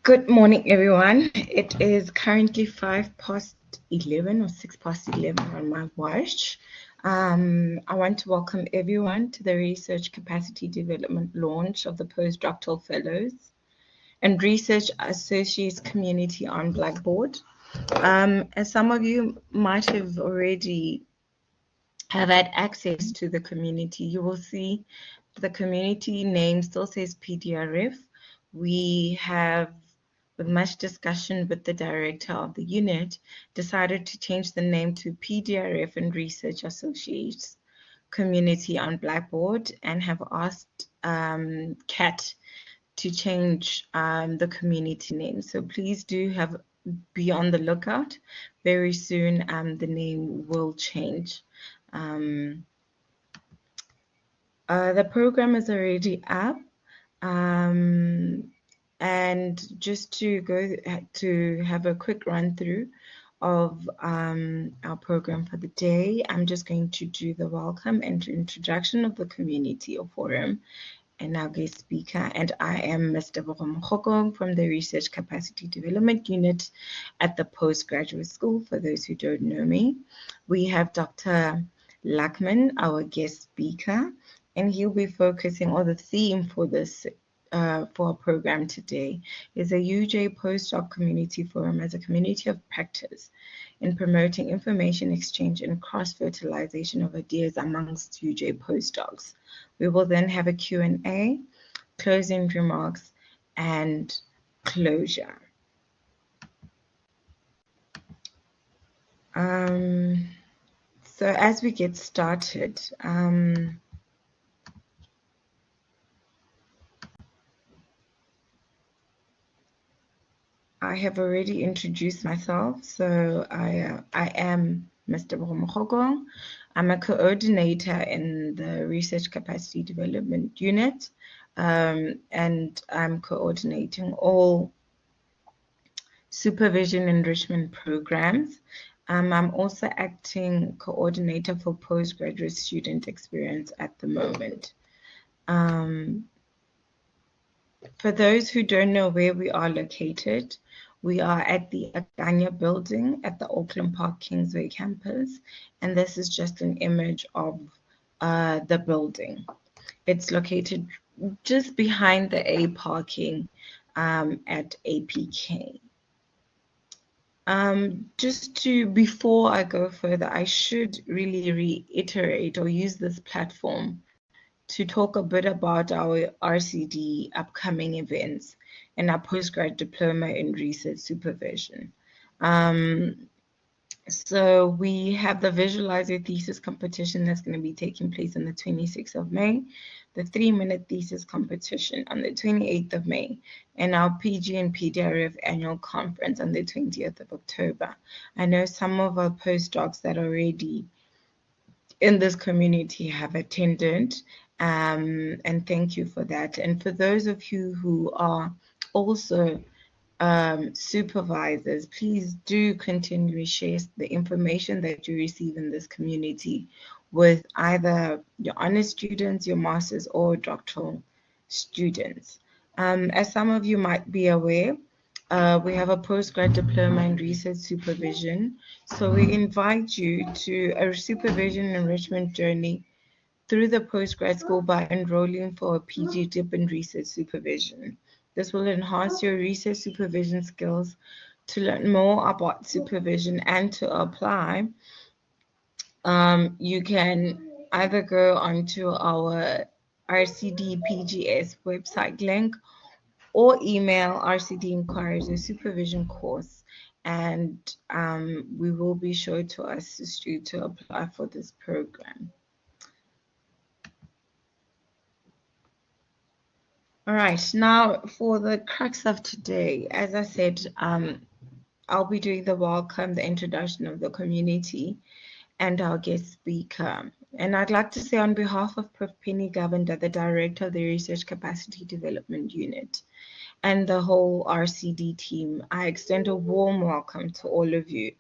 Good morning, everyone. It is currently 5 past 11 or 6 past 11 on my watch. I want to welcome everyone to the Research Capacity Development launch of the Postdoctoral Fellows and Research Associates Community on Blackboard. As some of you might have already have had access to the community, you will see the community name still says PDRF. We have, with much discussion with the director of the unit, decided to change the name to PDRF and Research Associates Community on Blackboard, and have asked Kat to change the community name. So please do be on the lookout. Very soon the name will change. The program is already up. And just to have a quick run through of our program for the day, I'm just going to do the welcome and introduction of the community or forum and our guest speaker. And I am Mr. Mokgokong from the Research Capacity Development Unit at the Postgraduate School, for those who don't know me. We have Dr. Lackman, our guest speaker, and he'll be focusing on the theme for this for our program today is a UJ postdoc community forum as a community of practice in promoting information exchange and cross-fertilization of ideas amongst UJ postdocs. We will then have a Q&A, closing remarks, and closure. So as we get started, I have already introduced myself, so I am Mr. Mokgokong. I'm a coordinator in the Research Capacity Development Unit, and I'm coordinating all supervision enrichment programs. I'm also acting coordinator for postgraduate student experience at the moment. For those who don't know where we are located, we are at the Aganya building at the Auckland Park Kingsway campus, and this is just an image of the building. It's located just behind the A parking at APK. Before I go further, I should really reiterate or use this platform to talk a bit about our RCD upcoming events and our postgrad diploma in research supervision. So we have the Visualize Your Thesis competition that's going to be taking place on the 26th of May, the 3-minute thesis competition on the 28th of May, and our PG and PDRF annual conference on the 20th of October. I know some of our postdocs that are already in this community have attended, and thank you for that. And for those of you who are also supervisors, please do continually share the information that you receive in this community with either your honors students, your masters, or doctoral students. As some of you might be aware, we have a postgrad diploma in research supervision. So we invite you to a supervision enrichment journey through the postgrad school by enrolling for a PG dip in research supervision. This will enhance your research supervision skills. To learn more about supervision and to apply, you can either go onto our RCD PGS website link or email RCD inquiries or supervision course, and we will be sure to assist you to apply for this program. All right, now for the crux of today, as I said, I'll be doing the welcome, the introduction of the community and our guest speaker. And I'd like to say on behalf of Prof. Penny Govender, the Director of the Research Capacity Development Unit, and the whole RCD team, I extend a warm welcome to all of you,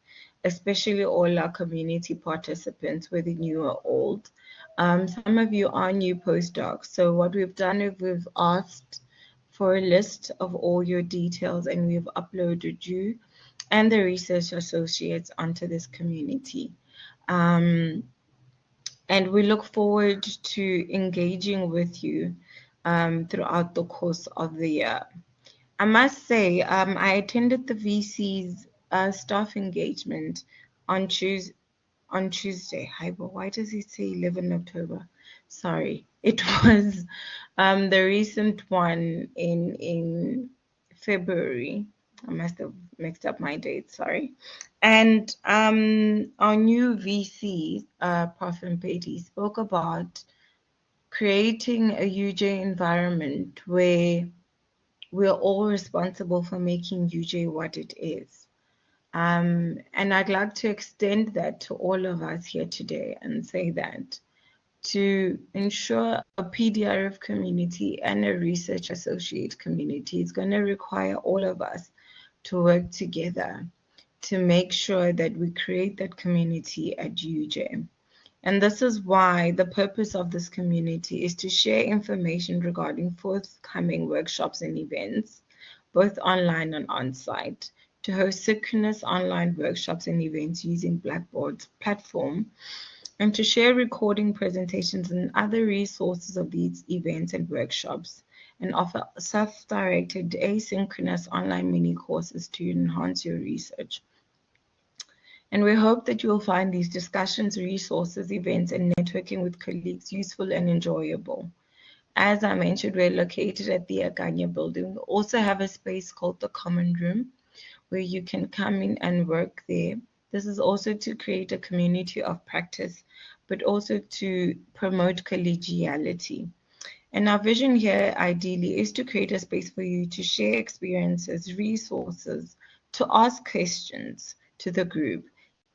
especially all our community participants, whether new or old. Some of you are new postdocs, so what we've done is we've asked for a list of all your details, and we've uploaded you and the research associates onto this community. And we look forward to engaging with you throughout the course of the year. I must say, I attended the VC's staff engagement on Tuesday. Hi, but why does it say 11 October? Sorry, it was the recent one in February. I must have mixed up my dates, sorry. And our new VC, Prof. Mpedi, spoke about creating a UJ environment where we're all responsible for making UJ what it is. And I'd like to extend that to all of us here today and say that to ensure a PDRF community and a research associate community is going to require all of us to work together to make sure that we create that community at UJ. And this is why the purpose of this community is to share information regarding forthcoming workshops and events, both online and on-site, to host synchronous online workshops and events using Blackboard's platform, and to share recording presentations and other resources of these events and workshops, and offer self-directed asynchronous online mini courses to enhance your research. And we hope that you will find these discussions, resources, events, and networking with colleagues useful and enjoyable. As I mentioned, we're located at the Aganya building. We also have a space called the Common Room, where you can come in and work there. This is also to create a community of practice, but also to promote collegiality. And our vision here, ideally, is to create a space for you to share experiences, resources, to ask questions to the group,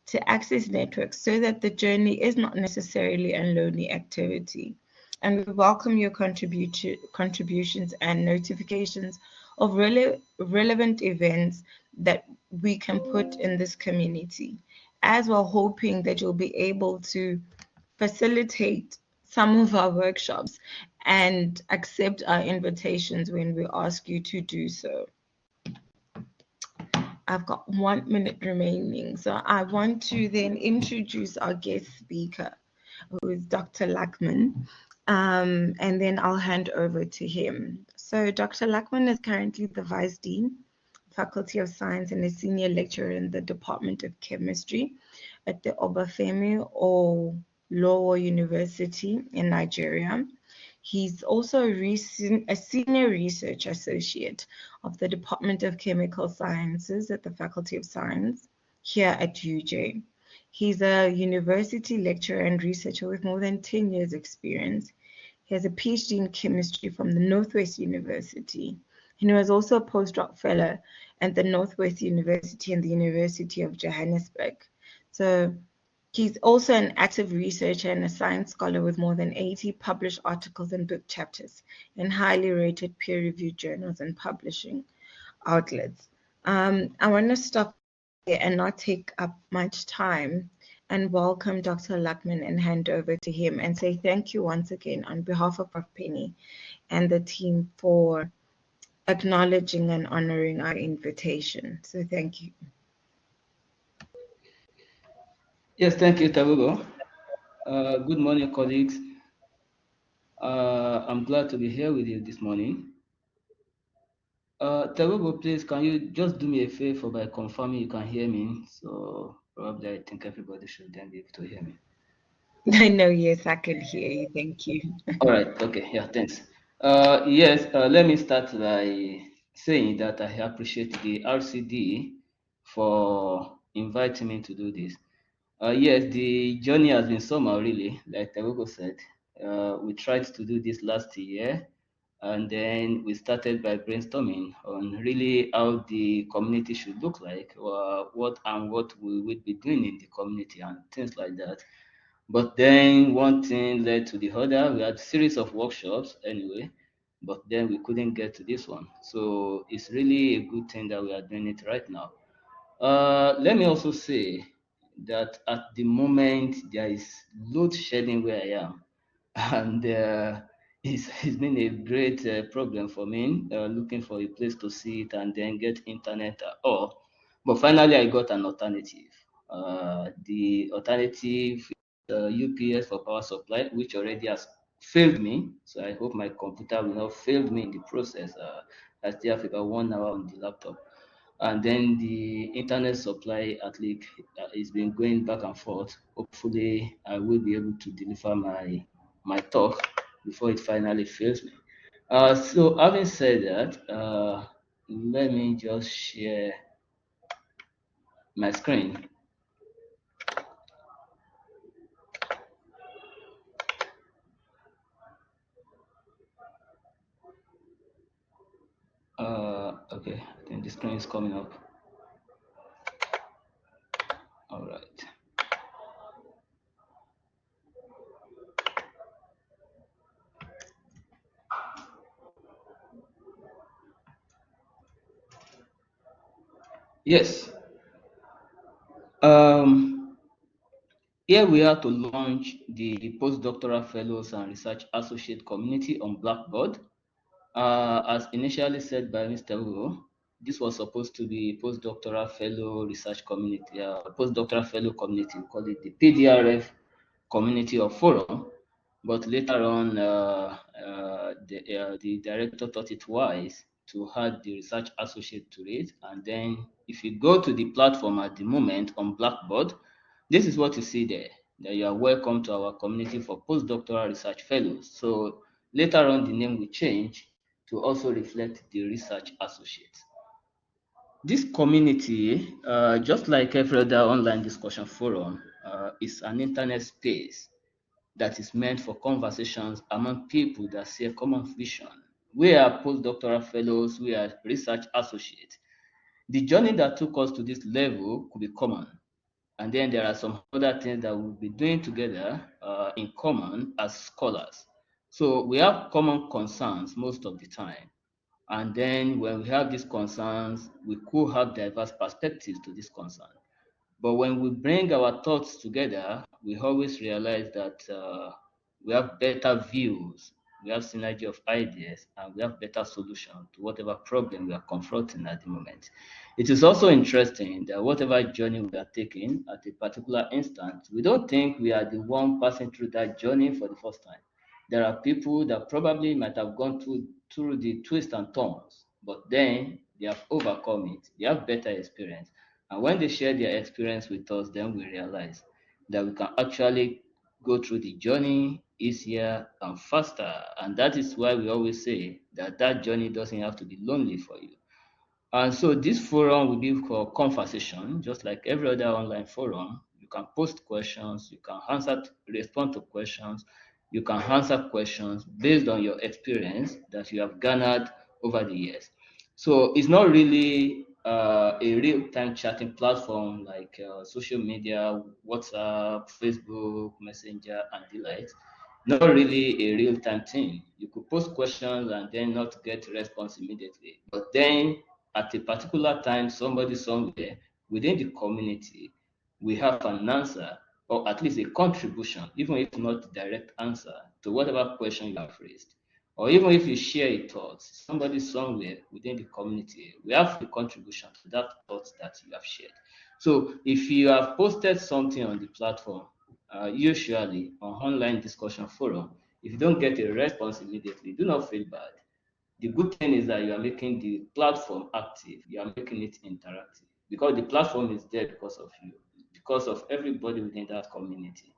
to access networks, so that the journey is not necessarily a lonely activity. And we welcome your contributions and notifications of relevant events that we can put in this community, as well hoping that you'll be able to facilitate some of our workshops and accept our invitations when we ask you to do so. I've got 1 minute remaining, so I want to then introduce our guest speaker, who is Dr. Lackman, and then I'll hand over to him. So Dr. Lackman is currently the Vice Dean, Faculty of Science, and a Senior Lecturer in the Department of Chemistry at the Obafemi Awolowo University in Nigeria. He's also a Senior Research Associate of the Department of Chemical Sciences at the Faculty of Science here at UJ. He's a university lecturer and researcher with more than 10 years experience. He has a PhD in chemistry from the Northwest University, and he was also a postdoc fellow at the Northwest University and the University of Johannesburg. So he's also an active researcher and a science scholar with more than 80 published articles and book chapters in highly rated peer-reviewed journals and publishing outlets. I want to stop there and not take up much time and welcome Dr. Lackman and hand over to him and say thank you once again on behalf of Prof. Penny and the team for acknowledging and honoring our invitation. So thank you. Yes, thank you, Tabugo. Good morning, colleagues. I'm glad to be here with you this morning. Tabugo, please, can you just do me a favor by confirming you can hear me? So probably I think everybody should then be able to hear me. No, yes, I can hear you. Thank you. All right. Okay. Yeah. Thanks. Yes. Let me start by saying that I appreciate the RCD for inviting me to do this. Yes, the journey has been somehow really, like Tagogo said. We tried to do this last year, and then we started by brainstorming on really how the community should look like, what we would be doing in the community and things like that. But then one thing led to the other. We had a series of workshops anyway, but then we couldn't get to this one. So it's really a good thing that we are doing it right now. Let me also say that at the moment there is load shedding where I am, and it's been a great problem for me, looking for a place to sit and then get internet at all. But finally, I got an alternative. The alternative UPS for power supply, which already has failed me. So I hope my computer will not fail me in the process. I still have about 1 hour on the laptop. And then the internet supply at least is been going back and forth. Hopefully, I will be able to deliver my talk before it finally fails me. So having said that, let me just share my screen. Okay, I think the screen is coming up. All right. Yes. Um, Here we are to launch the postdoctoral fellows and research associate community on Blackboard. As initially said by Mr. Wu, this was supposed to be postdoctoral fellow research community, postdoctoral fellow community, we call it the PDRF Community or Forum. But later on, the director thought it wise to add the research associate to it. And then if you go to the platform at the moment on Blackboard, this is what you see there, that you are welcome to our community for postdoctoral research fellows. So later on, the name will change to also reflect the research associates. This community, just like every other online discussion forum, is an internet space that is meant for conversations among people that share common vision. We are postdoctoral fellows, we are research associates. The journey that took us to this level could be common. And then there are some other things that we'll be doing together in common as scholars. So we have common concerns most of the time. And then when we have these concerns, we could have diverse perspectives to this concern. But when we bring our thoughts together, we always realize that we have better views, we have synergy of ideas, and we have better solutions to whatever problem we are confronting at the moment. It is also interesting that whatever journey we are taking at a particular instant, we don't think we are the one passing through that journey for the first time. There are people that probably might have gone through the twists and turns, but then they have overcome it. They have better experience. And when they share their experience with us, then we realize that we can actually go through the journey easier and faster. And that is why we always say that that journey doesn't have to be lonely for you. And so this forum will be for conversation, just like every other online forum. You can post questions, you can respond to questions, you can answer questions based on your experience that you have garnered over the years. So it's not really a real-time chatting platform like social media, WhatsApp, Facebook, Messenger, and the like. Not really a real-time thing. You could post questions and then not get response immediately. But then at a particular time, somebody somewhere within the community will have an answer or at least a contribution, even if not direct answer to whatever question you have raised. Or even if you share a thought, somebody somewhere within the community will have a contribution to that thought that you have shared. So if you have posted something on the platform, usually on online discussion forum, if you don't get a response immediately, do not feel bad. The good thing is that you are making the platform active, you are making it interactive because the platform is there because of you, because of everybody within that community.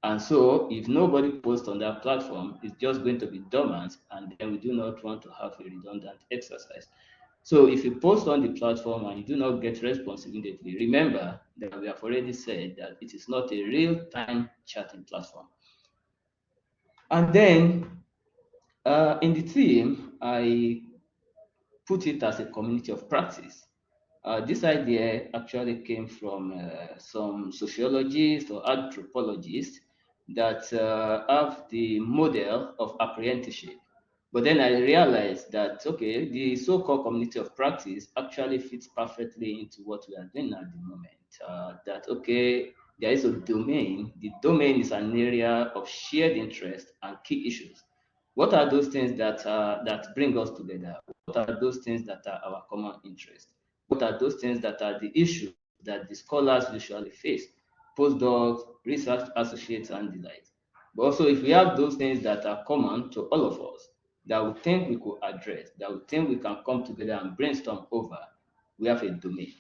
And so if nobody posts on that platform, it's just going to be dormant, and then we do not want to have a redundant exercise. So if you post on the platform and you do not get response immediately, remember that we have already said that it is not a real-time chatting platform. And then in the theme, I put it as a community of practice. This idea actually came from some sociologists or anthropologists that have the model of apprenticeship. But then I realized that, okay, the so-called community of practice actually fits perfectly into what we are doing at the moment. That, okay, there is a domain. The domain is an area of shared interest and key issues. What are those things that bring us together? What are those things that are our common interest? What are those things that are the issues that the scholars usually face, postdocs, research associates, and the like? But also, if we have those things that are common to all of us, that we think we could address, that we think we can come together and brainstorm over, we have a domain.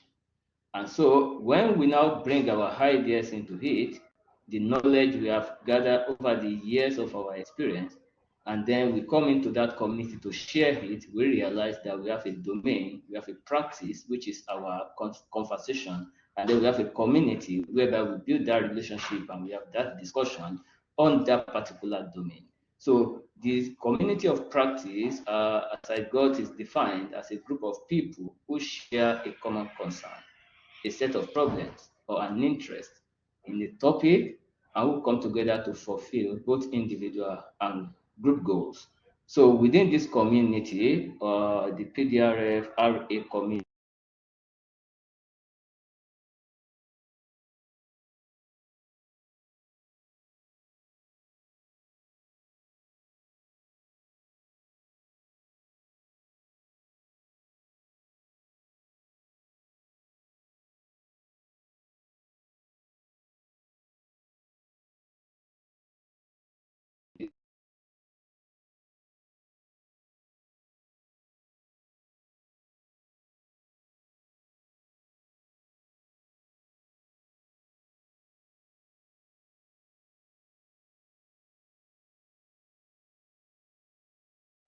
And so when we now bring our ideas into it, the knowledge we have gathered over the years of our experience, and then we come into that community to share it, we realize that we have a domain, we have a practice, which is our conversation, and then we have a community whereby we build that relationship and we have that discussion on that particular domain. So the community of practice, as I got, is defined as a group of people who share a common concern, a set of problems, or an interest in a topic, and who come together to fulfill both individual and group goals. So within this community, the PDRF RA community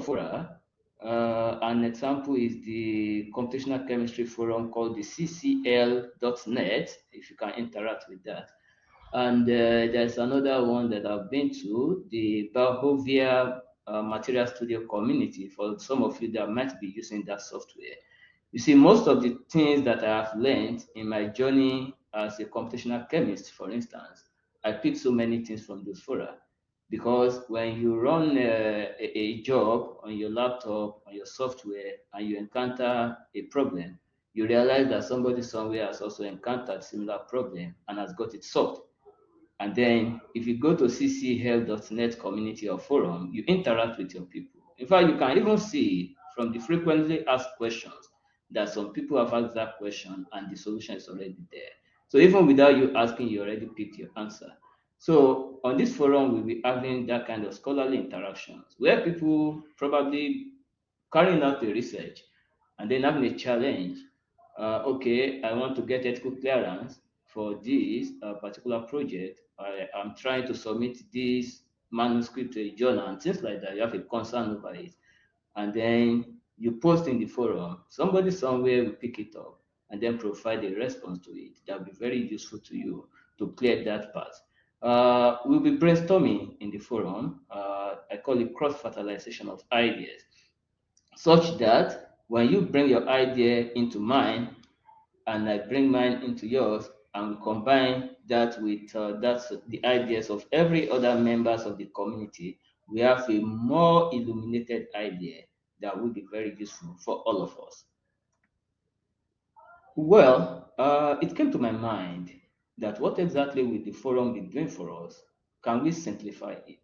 fora. An example is the computational chemistry forum called the ccl.net, if you can interact with that. And there's another one that I've been to, the Bahovia Material Studio community, for some of you that might be using that software. You see, most of the things that I have learned in my journey as a computational chemist, for instance, I picked so many things from those fora. Because when you run a job on your laptop, on your software, and you encounter a problem, you realize that somebody somewhere has also encountered similar problem and has got it solved. And then if you go to ccl.net community or forum, you interact with your people. In fact, you can even see from the frequently asked questions that some people have asked that question and the solution is already there. So even without you asking, you already picked your answer. So on this forum, we'll be having that kind of scholarly interactions where people probably carrying out the research and then having a challenge. Okay, I want to get ethical clearance for this particular project. I'm trying to submit this manuscript to a journal and things like that. You have a concern over it. And then you post in the forum. Somebody somewhere will pick it up and then provide a response to it. That will be very useful to you to clear that part. We'll be brainstorming in the forum. I call it cross-fertilization of ideas, such that when you bring your idea into mine and I bring mine into yours, and we combine that with that's the ideas of every other members of the community, we have a more illuminated idea that will be very useful for all of us. Well, it came to my mind that what exactly will the forum be doing for us? Can we simplify it?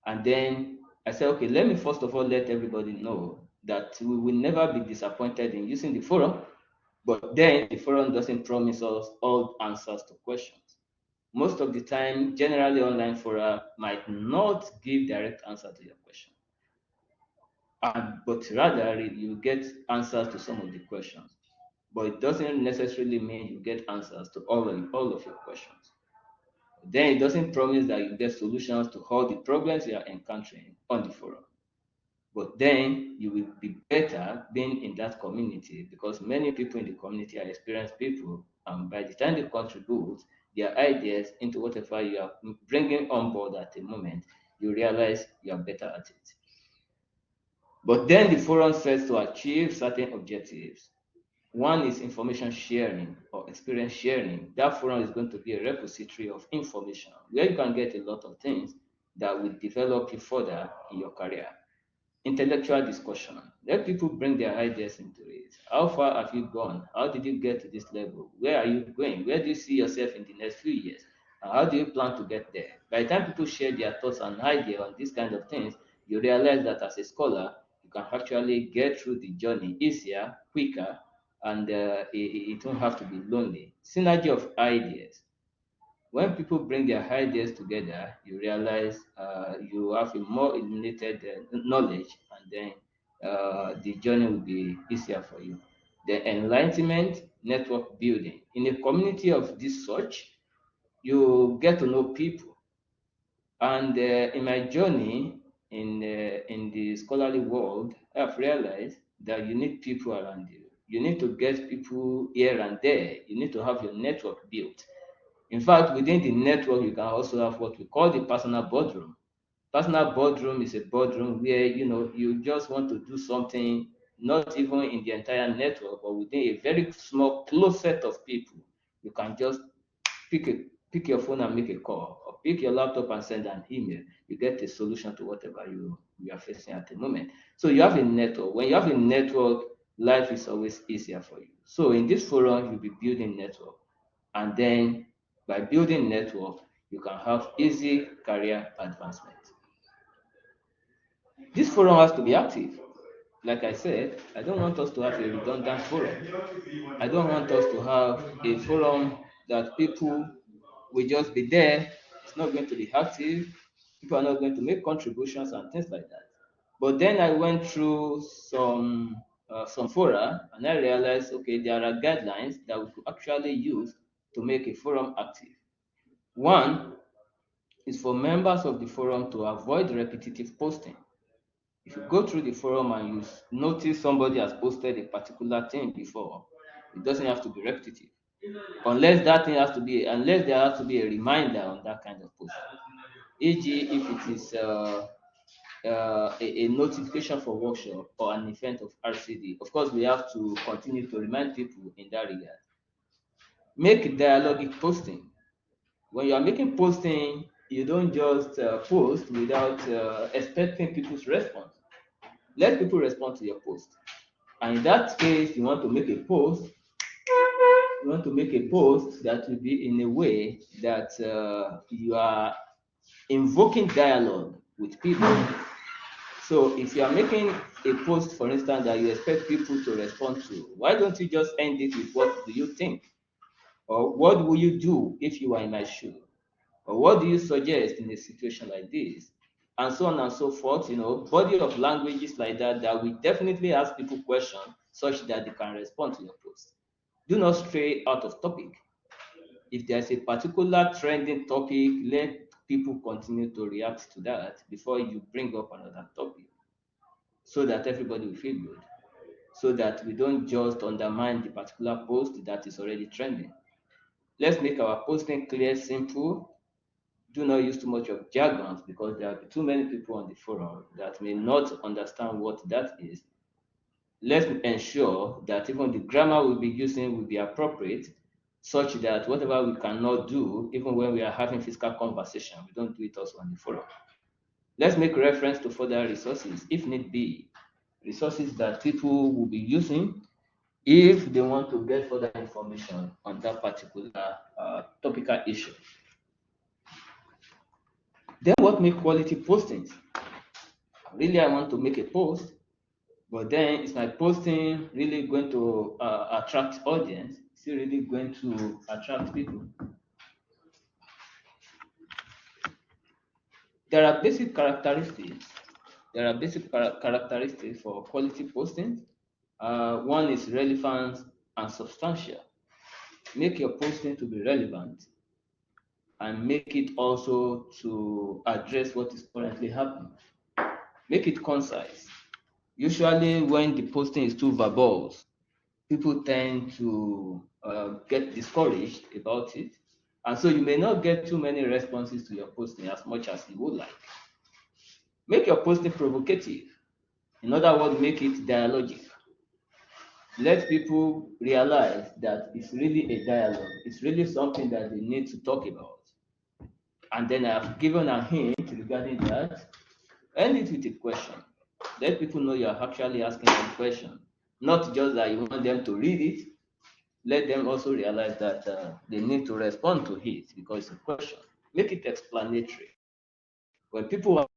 And then I said, okay, let me first of all let everybody know that we will never be disappointed in using the forum, but then the forum doesn't promise us all answers to questions. Most of the time, generally online fora might not give direct answer to your question, but rather you get answers to some of the questions. But it doesn't necessarily mean you get answers to all of your questions. Then it doesn't promise that you get solutions to all the problems you are encountering on the forum. But then you will be better being in that community because many people in the community are experienced people. And by the time they contribute their ideas into whatever you are bringing on board at the moment, you realize you are better at it. But then the forum sets to achieve certain objectives. One is information sharing or experience sharing. That forum is going to be a repository of information where you can get a lot of things that will develop you further in your career. Intellectual discussion. Let people bring their ideas into it. How far have you gone? How did you get to this level? Where are you going? Where do you see yourself in the next few years? And how do you plan to get there? By the time people share their thoughts and ideas on these kind of things, you realize that as a scholar, you can actually get through the journey easier, quicker, and it won't have to be lonely. Synergy of ideas. When people bring their ideas together, you realize you have a more illuminated knowledge, and then the journey will be easier for you. The enlightenment, network building. In a community of this such, you get to know people. And in my journey in the scholarly world, I've realized that you need people around you. You need to get people here and there. You need to have your network built. In fact, within the network, you can also have what we call the personal boardroom. Personal boardroom is a boardroom where you just want to do something, not even in the entire network, but within a very small, close set of people. You can just pick a pick your phone and make a call, or pick your laptop and send an email. You get a solution to whatever you are facing at the moment. So you have a network. When you have a network, life is always easier for you. So in this forum, you'll be building network, and then by building network, you can have easy career advancement. This forum has to be active. Like I said, I don't want us to have a redundant forum. I don't want us to have a forum that people will just be there. It's not going to be active. People are not going to make contributions and things like that. But then I went through some fora, and I realized, okay, there are guidelines that we could actually use to make a forum active. One is for members of the forum to avoid repetitive posting. If you go through the forum and you notice somebody has posted a particular thing before, it doesn't have to be repetitive. Unless there has to be a reminder on that kind of post. E.g., if it is a notification for workshop or an event of RCD, of course, we have to continue to remind people in that regard. Make dialogic posting. When you are making posting, you don't just post without expecting people's response. Let people respond to your post. And in that case, you want to make a post that will be in a way that you are invoking dialogue with people. So if you are making a post, for instance, that you expect people to respond to, why don't you just end it with what do you think? Or what will you do if you are in my shoe? Or what do you suggest in a situation like this? And so on and so forth, body of languages like that that will definitely ask people questions such that they can respond to your post. Do not stray out of topic. If there's a particular trending topic, let people continue to react to that before you bring up another topic, so that everybody will feel good, so that we don't just undermine the particular post that is already trending. Let's make our posting clear, simple. Do not use too much of jargons, because there will be too many people on the forum that may not understand what that is. Let's ensure that even the grammar we'll be using will be appropriate, such that whatever we cannot do, even when we are having physical conversation, we don't do it also on the forum. Let's make reference to further resources, if need be, resources that people will be using if they want to get further information on that particular topical issue. Then what make quality postings? Really, I want to make a post, but then is my posting really going to attract audience? Is it really going to attract people? There are basic characteristics. There are basic characteristics for quality posting. One is relevant and substantial. Make your posting to be relevant, and make it also to address what is currently happening. Make it concise. Usually, when the posting is too verbose, people tend to get discouraged about it. And so you may not get too many responses to your posting as much as you would like. Make your posting provocative. In other words, make it dialogic. Let people realize that it's really a dialogue. It's really something that they need to talk about. And then I've given a hint regarding that. End it with a question. Let people know you're actually asking them a question, not just that you want them to read it. Let them also realize that they need to respond to it because it's a question. Make it explanatory. When people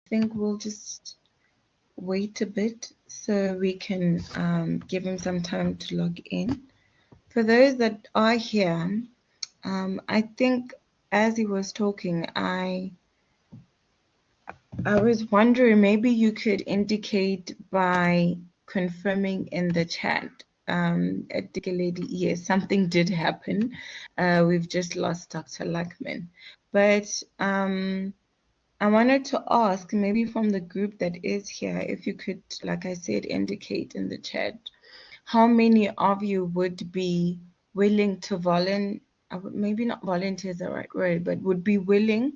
think we'll just wait a bit so we can give him some time to log in. For those that are here, I think as he was talking, I was wondering maybe you could indicate by confirming in the chat. Lady, yes, something did happen. We've just lost Dr. Luckman. But I wanted to ask, maybe from the group that is here, if you could, like I said, indicate in the chat, how many of you would be willing to volunteer, maybe not volunteer is the right word, but would be willing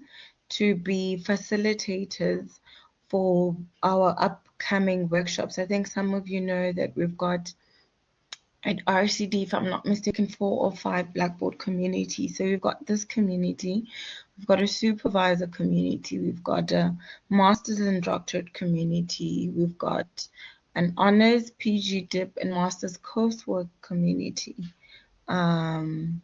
to be facilitators for our upcoming workshops? I think some of you know that we've got at RCD, if I'm not mistaken, 4 or 5 Blackboard communities. So we've got this community, we've got a supervisor community, we've got a master's and doctorate community, we've got an honors, PG dip, and master's coursework community. And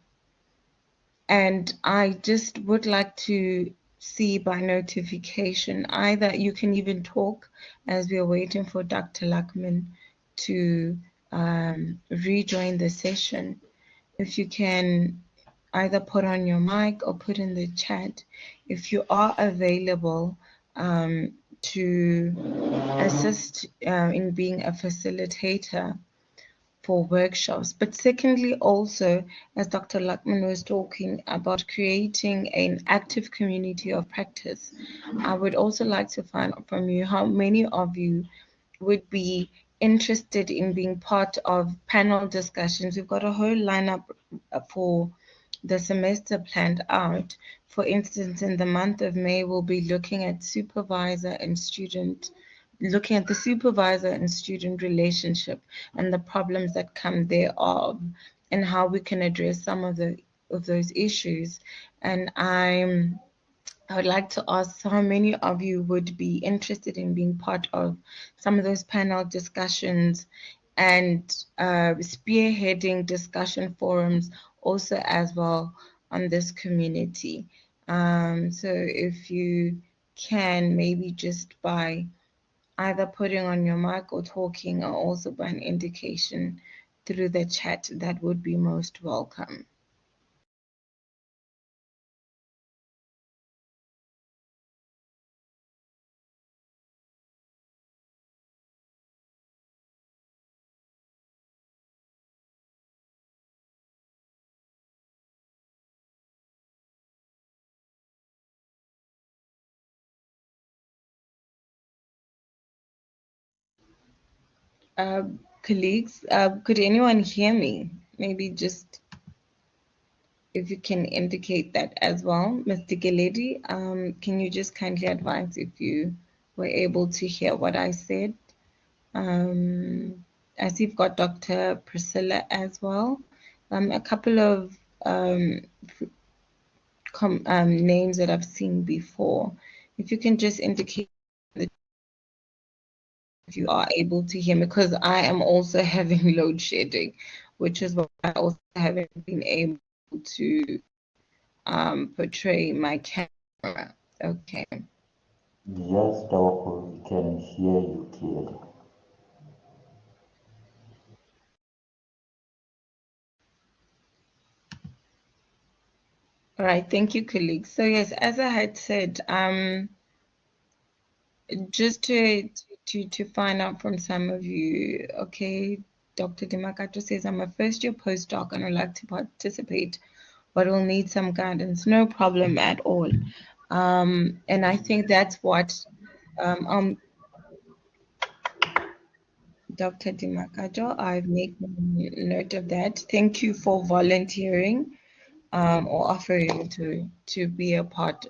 I just would like to see by notification, either you can even talk as we are waiting for Dr. Luckman to rejoin the session. If you can either put on your mic or put in the chat if you are available to assist in being a facilitator for workshops. But secondly, also, as Dr. Luckman was talking about creating an active community of practice, I would also like to find out from you how many of you would be interested in being part of panel discussions. We've got a whole lineup for the semester planned out. For instance, in the month of May, we'll be looking at the supervisor and student relationship and the problems that come thereof, and how we can address some of those issues. And I would like to ask how many of you would be interested in being part of some of those panel discussions and spearheading discussion forums also as well on this community. So if you can, maybe just by either putting on your mic or talking, or also by an indication through the chat, that would be most welcome. Colleagues, could anyone hear me? Maybe just if you can indicate that as well. Mr. Geledi, can you just kindly advise if you were able to hear what I said? I see you've got Dr. Priscilla as well. A couple of names that I've seen before. If you can just indicate if you are able to hear me, because I am also having load shedding, which is why I also haven't been able to portray my camera. Okay. Yes, Doctor, we can hear you clearly. All right, thank you, colleagues. So yes, as I had said, just to find out from some of you, okay, Dr. Dimakato says, I'm a first-year postdoc and would like to participate, but will need some guidance. No problem at all. And I think that's what Dr. Dimakato, I've made note of that. Thank you for volunteering or offering to be a part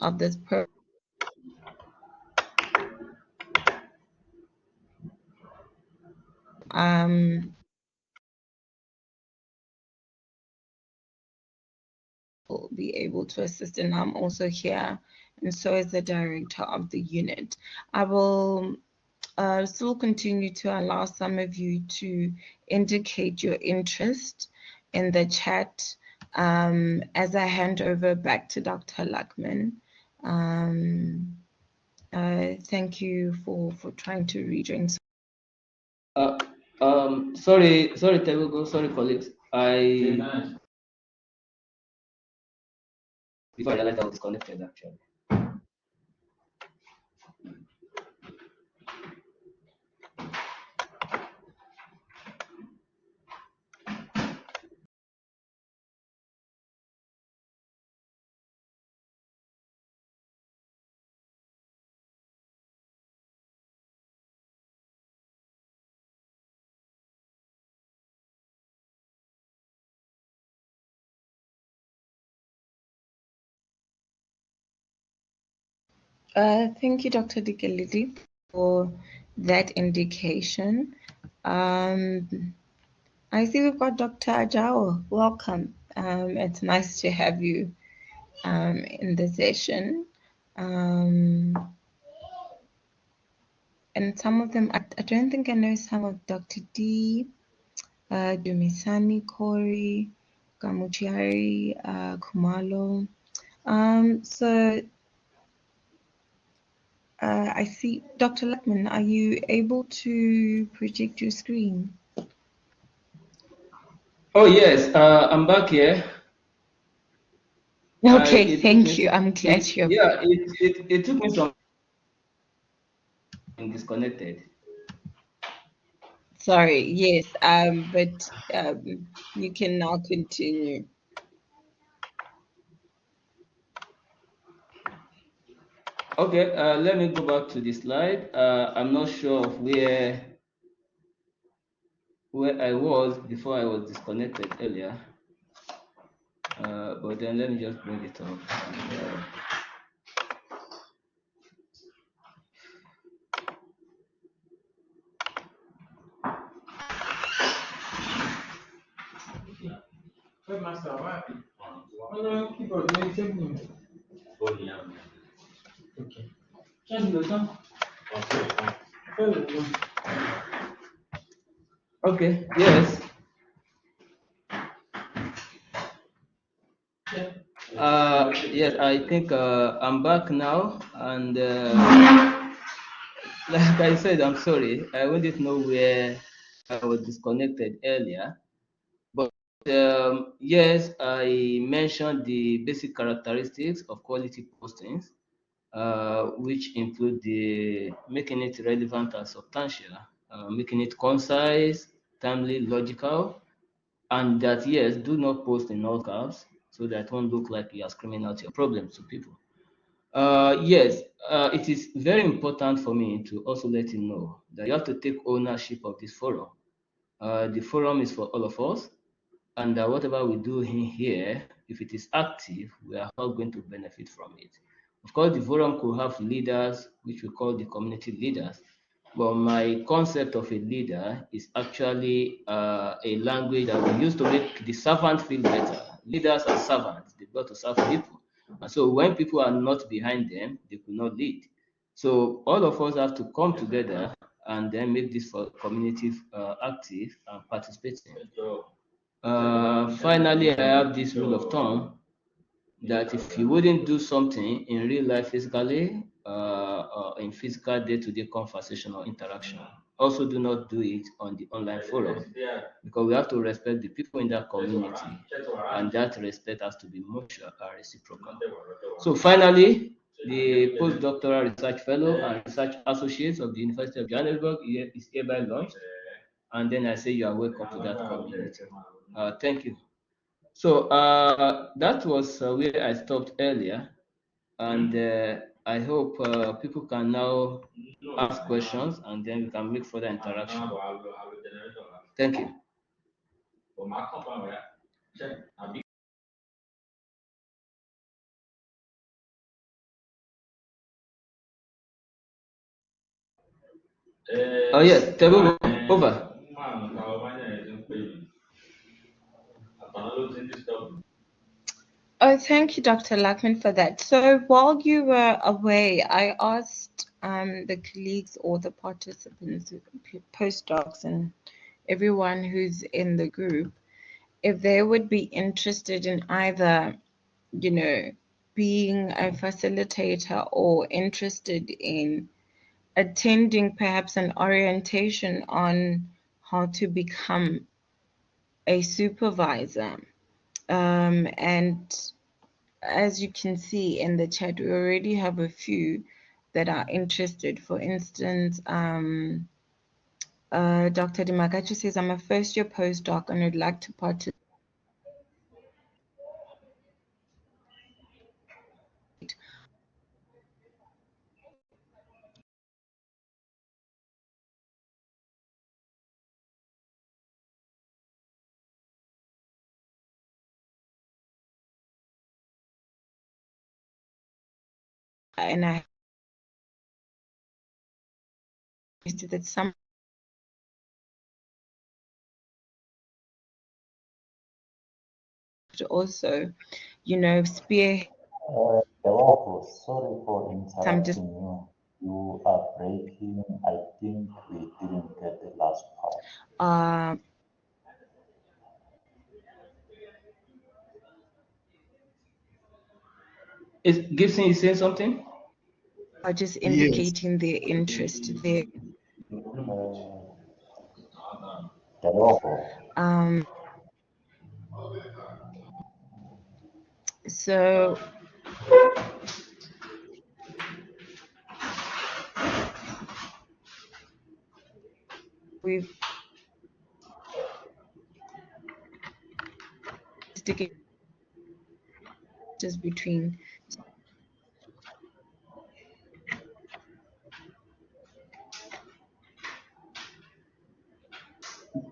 of this program. Will be able to assist, and I'm also here, and so is the director of the unit. I will still continue to allow some of you to indicate your interest in the chat as I hand over back to Dr. Luckman. Thank you for trying to rejoin. Sorry, Telugu, sorry, colleagues. Before I realized I was disconnected, actually. Thank you, Dr. Dikelidi, for that indication. I see we've got Dr. Ajao. Welcome. It's nice to have you in the session. And some of them, I don't think I know some of Dr. D, Dumisani, Corey, Gamuchiari, Kumalo. So I see, Dr. Lackman, are you able to project your screen? Oh, yes, I'm back here. Okay, thank you. I'm glad you're back. It took me some disconnected. Sorry, yes, but you can now continue. Okay, let me go back to the slide. I'm not sure of where I was before I was disconnected earlier. But then let me just bring it up. Okay, yes. Yes, I think I'm back now, and like I said, I'm sorry. I wouldn't know where I was disconnected earlier. But yes, I mentioned the basic characteristics of quality postings, which include the making it relevant and substantial, making it concise, timely, logical, and that yes, do not post in all caps so that it won't look like you are screaming out your problems to people. Yes, it is very important for me to also let you know that you have to take ownership of this forum. The forum is for all of us, and whatever we do in here, if it is active, we are all going to benefit from it. Of course, the forum could have leaders, which we call the community leaders. But my concept of a leader is actually a language that we use to make the servant feel better. Leaders are servants, they've got to serve people. And so when people are not behind them, they could not lead. So all of us have to come together and then make this community active and participating. Finally, I have this rule of thumb that if you wouldn't do something in real life physically, or in physical day-to-day conversation or interaction, also do not do it on the online forum, because we have to respect the people in that community, and that respect has to be mutual and reciprocal. So finally, the postdoctoral research fellow and research associates of the University of Johannesburg is hereby launched, and then I say you are welcome to that community. Thank you. So that was where I stopped earlier, and I hope people can now ask questions, and then we can make further interaction. Thank you. Oh yes, Tebu, over. Oh, thank you, Dr. Lackman, for that. So while you were away, I asked the colleagues or the participants, postdocs, and everyone who's in the group, if they would be interested in either, being a facilitator or interested in attending perhaps an orientation on how to become a supervisor. And as you can see in the chat, we already have a few that are interested. For instance, Dr. Dimagachi says, I'm a first-year postdoc and would like to participate and I understood that some also, you know, spear Sorry for some just interrupting you. You are breaking. I think we didn't get the last part. Is Gibson is saying something? are just indicating their interest there. So we've sticking just between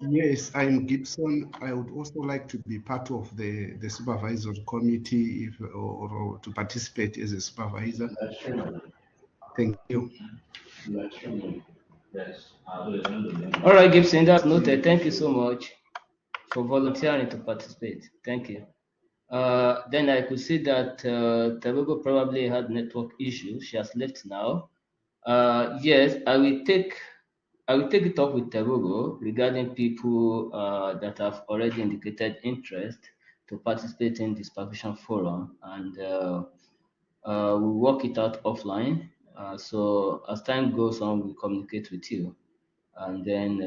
Yes, I'm Gibson. I would also like to be part of the supervisory committee if, or to participate as a supervisor. Thank you. All right, Gibson, that's noted. Thank you so much for volunteering to participate. Thank you. Then I could see that Tabugo probably had network issues. She has left now. Yes, I will take it up with Tabugo regarding people that have already indicated interest to participate in this supervision forum, and we'll work it out offline. So as time goes on, we'll communicate with you, and then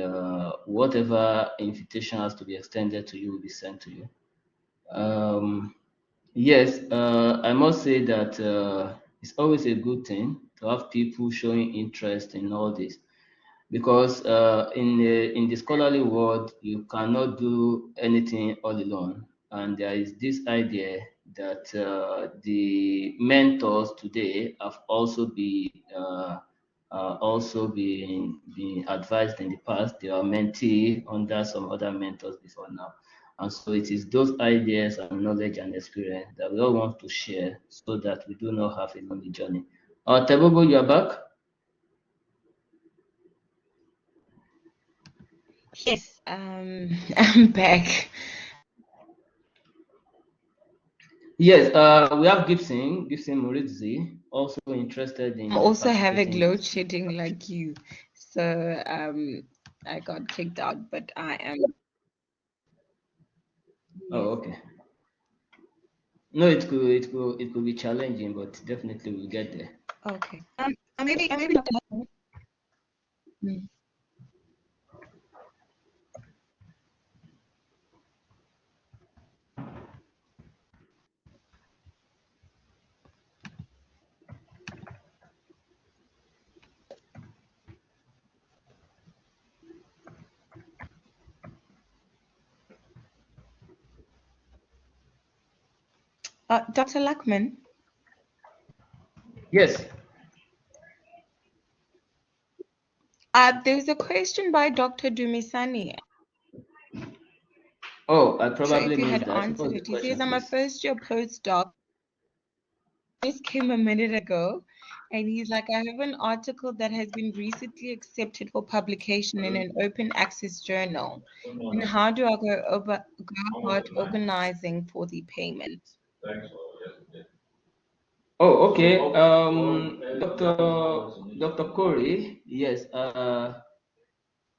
whatever invitation has to be extended to you will be sent to you. Yes, I must say that it's always a good thing to have people showing interest in all this, because in the scholarly world you cannot do anything all alone, and there is this idea that the mentors today have also been advised in the past. They are mentee under some other mentors before now. And so it is those ideas and knowledge and experience that we all want to share so that we do not have a lonely journey. Tebogo, you are back? yes, I'm back. Yes, we have Gibson Muridzi, also interested in I'm also having participating. load shedding like you. So I got kicked out, but I am. Oh, okay. No, it could be challenging, but definitely we'll get there. Okay. Maybe Dr. Dr. Luckman. Yes. There's a question by Dr. Dumisani. Oh, I Sure, probably if you missed had that. answered it. He Question, says, I'm a please? first-year postdoc. Just came a minute ago, and he's like, I have an article that has been recently accepted for publication in an open access journal. And how do I go about organizing for the payment? Oh, okay. Dr. Corey, yes.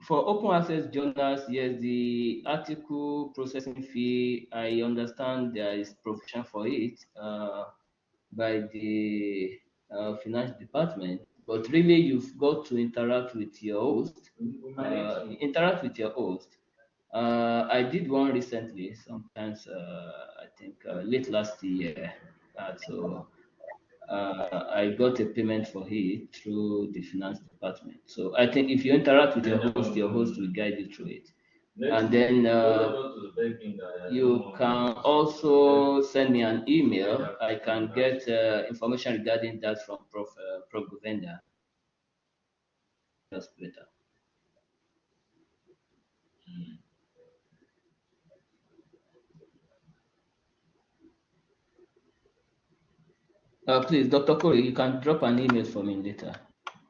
For open access journals, yes, the article processing fee, I understand there is provision for it by the finance department, but really you've got to interact with your host. Interact with your host. I did one recently, sometimes I think late last year. I got a payment for it through the finance department. So I think if you interact with your host will guide you through it. And then you can also send me an email. I can get information regarding that from Prof. Govenda. That's better. Please, Dr. Corey, you can drop an email for me later.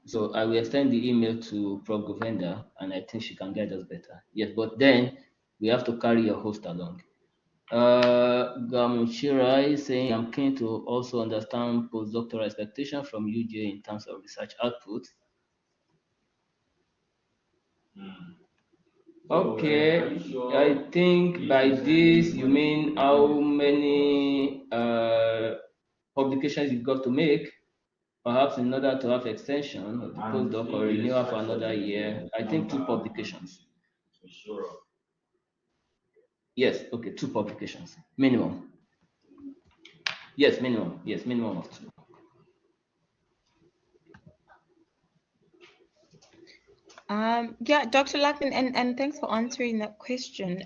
So I will extend the email to Prof. Govenda, and I think she can guide us better. Yes, but then we have to carry your host along. Gamuchira is saying, I'm keen to also understand postdoctoral expectation from UJ in terms of research output. Okay, I think by this you mean how many publications you've got to make, perhaps in order to have extension of the postdoc or renewal for another year. I think 2 publications. Yes, okay, 2 publications minimum. Yes, minimum. Yes, minimum of 2. Yeah, Dr. Lackman, and thanks for answering that question.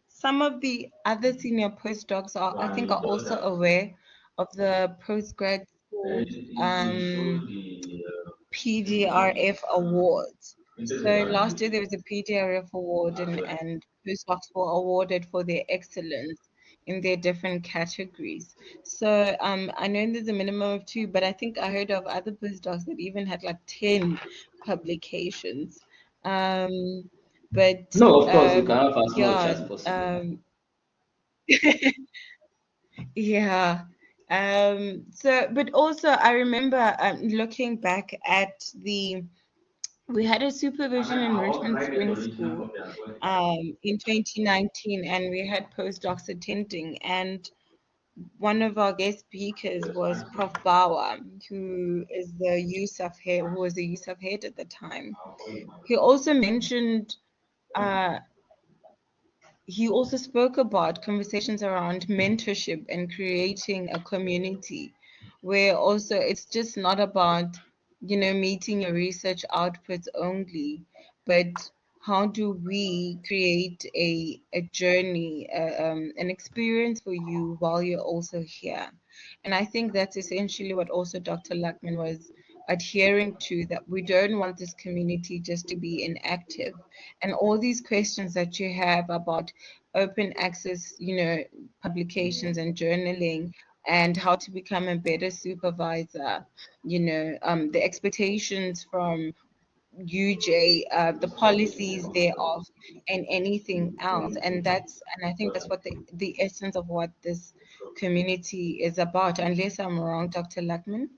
Some of the other senior postdocs I think are also aware of the postgrad school PDRF awards. So last year there was a PDRF award, and postdocs were awarded for their excellence in their different categories. So I know there's a minimum of 2, but I think I heard of other postdocs that even had like 10 publications. But no, of course, you can have as much as possible. Yeah. So, but also I remember looking back at we had a supervision enrichment spring school in 2019, and we had postdocs attending, and one of our guest speakers was Prof. Bawa, who was the USAF head at the time. He also mentioned he also spoke about conversations around mentorship and creating a community where also it's just not about, meeting your research outputs only, but how do we create a journey, an experience for you while you're also here? And I think that's essentially what also Dr. Lackman was adhering to, that we don't want this community just to be inactive. And all these questions that you have about open access, publications and journaling, and how to become a better supervisor, the expectations from UJ, the policies thereof, and anything else. And I think that's what the essence of what this community is about, unless I'm wrong, Dr. Lackman.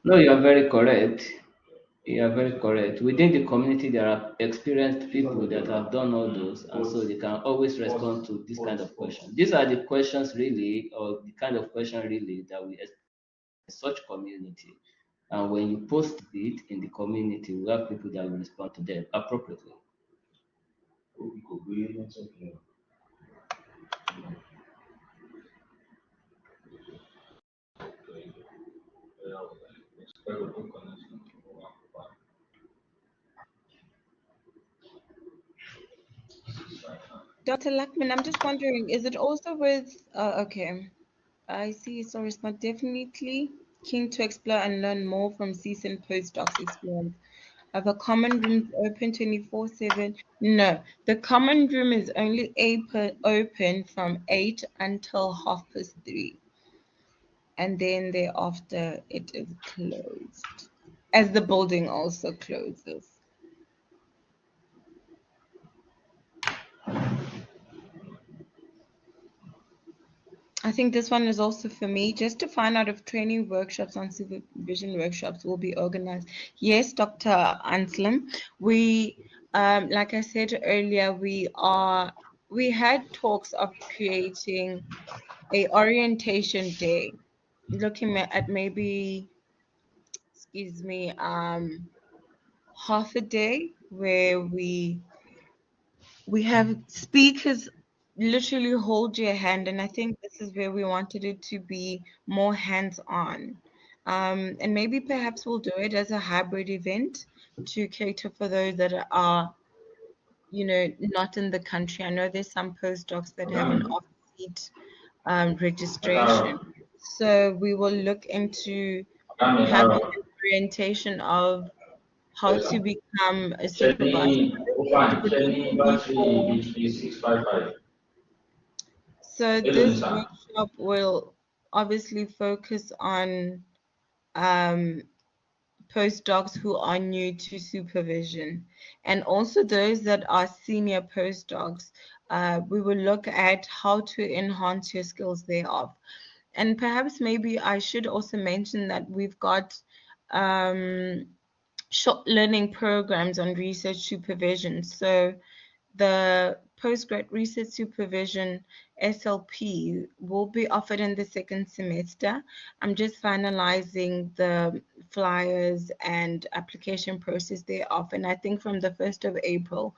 No, you are very correct. You are very correct. Within the community, there are experienced people that have done all those, and so they can always respond to this kind of question. These are the questions, really, or the kind of question, really, that we expect in such community. And when you post it in the community, we have people that will respond to them appropriately. Dr. Lackman, I'm just wondering, is it also with, okay, I see, so respond, definitely keen to explore and learn more from seasoned postdocs experience. Have a common room open 24/7? No, the common room is only open from 8 until 3:30. And then thereafter it is closed, as the building also closes. I think this one is also for me, just to find out if training workshops on supervision workshops will be organized. Yes, Dr. Anselm, we, like I said earlier, we had talks of creating a orientation day looking at maybe, excuse me, half a day where we have speakers literally hold your hand, and I think this is where we wanted it to be more hands-on. And maybe perhaps we'll do it as a hybrid event to cater for those that are, not in the country. I know there's some postdocs that have an off-seat registration. So we will look into having an orientation of how to become a supervisor. So this workshop will obviously focus on postdocs who are new to supervision, and also those that are senior postdocs. We will look at how to enhance your skills thereof. And perhaps maybe I should also mention that we've got short learning programs on research supervision. So the postgrad research supervision SLP will be offered in the second semester. I'm just finalizing the flyers and application process thereof, and I think from the 1st of April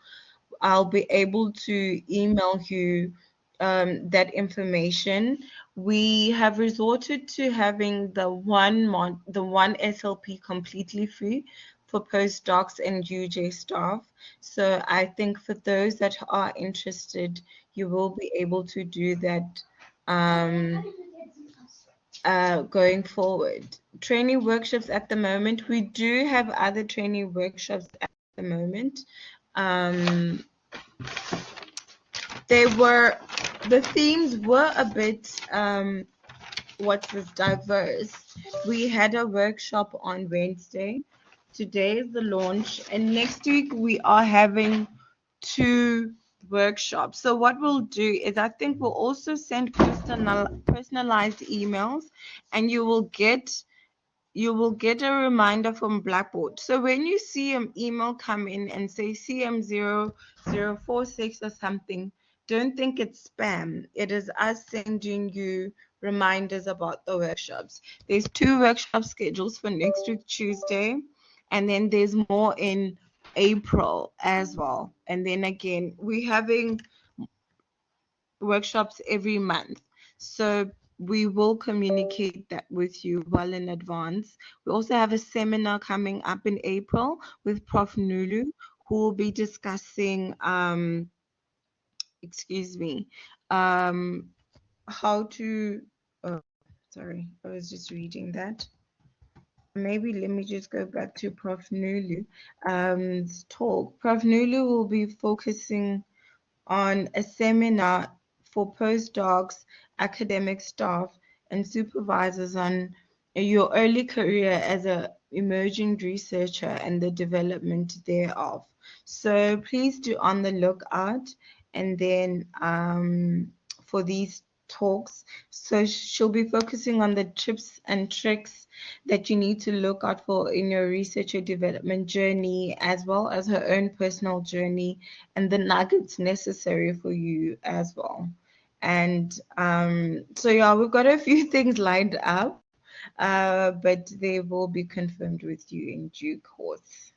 I'll be able to email you that information. We have resorted to having the one SLP completely free for postdocs and UJ staff. So I think for those that are interested, you will be able to do that going forward. Training workshops at the moment, we do have other training workshops at the moment. The themes were a bit diverse. We had a workshop on Wednesday. Today is the launch, and next week we are having 2 workshops. So what we'll do is I think we'll also send personalized emails, and you will get a reminder from Blackboard. So when you see an email come in and say CM0046 or something, don't think it's spam. It is us sending you reminders about the workshops. There's 2 workshop schedules for next week, Tuesday, and then there's more in April as well. And then again, we're having workshops every month. So we will communicate that with you well in advance. We also have a seminar coming up in April with Prof. Nulu, who will be discussing, how to, sorry, I was just reading that. Maybe let me just go back to Prof. Nulu talk. Prof. Nulu will be focusing on a seminar for postdocs, academic staff, and supervisors on your early career as an emerging researcher and the development thereof. So please do on the lookout, and then for these talks. So she'll be focusing on the tips and tricks that you need to look out for in your research or development journey, as well as her own personal journey and the nuggets necessary for you as well. And so yeah, we've got a few things lined up, but they will be confirmed with you in due course.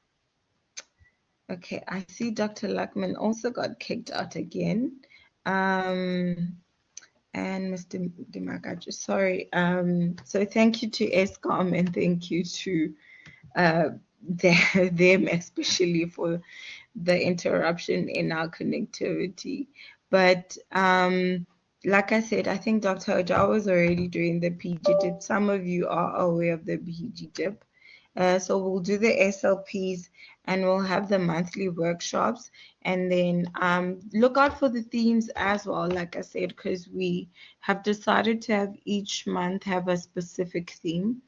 Okay, I see Dr. Luckman also got kicked out again. And Mr. Dimagaji, sorry. So thank you to ESCOM and thank you to them especially for the interruption in our connectivity. But like I said, I think Dr. Oja was already doing the PG dip. Some of you are aware of the PG dip. So we'll do the SLPs and we'll have the monthly workshops, and then look out for the themes as well, like I said, because we have decided to have each month have a specific theme,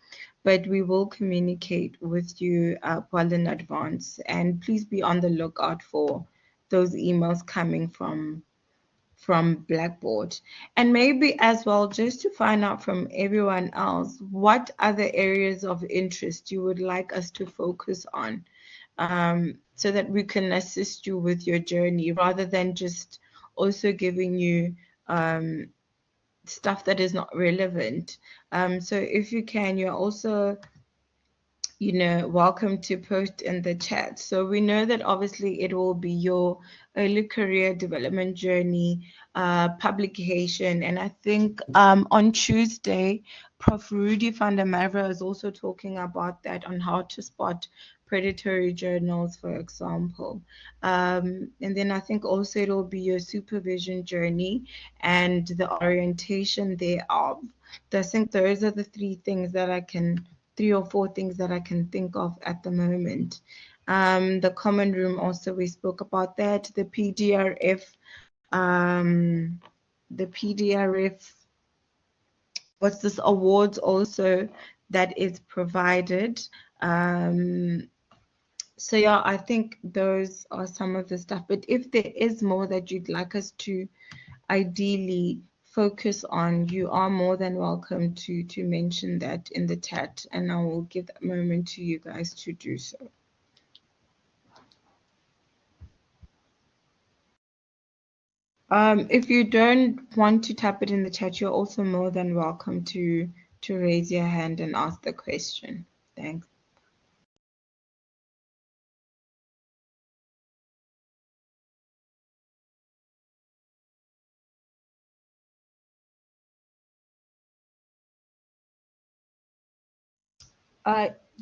but we will communicate with you well in advance, and please be on the lookout for those emails coming from Blackboard. And maybe as well, just to find out from everyone else, what other areas of interest you would like us to focus on, so that we can assist you with your journey, rather than just also giving you stuff that is not relevant. So if you can, you're also, welcome to post in the chat. So we know that obviously it will be your early career development journey publication. And I think on Tuesday, Prof. Rudy van der Merwe is also talking about that, on how to spot predatory journals, for example. And then I think also it will be your supervision journey and the orientation thereof. I think those are the three or four things that I can think of at the moment. The common room also, we spoke about that. The PDRF, what's this, awards also that is provided. So yeah, I think those are some of the stuff. But if there is more that you'd like us to ideally focus on, you are more than welcome to mention that in the chat, and I will give that moment to you guys to do so. If you don't want to type it in the chat, you're also more than welcome to raise your hand and ask the question. Thanks.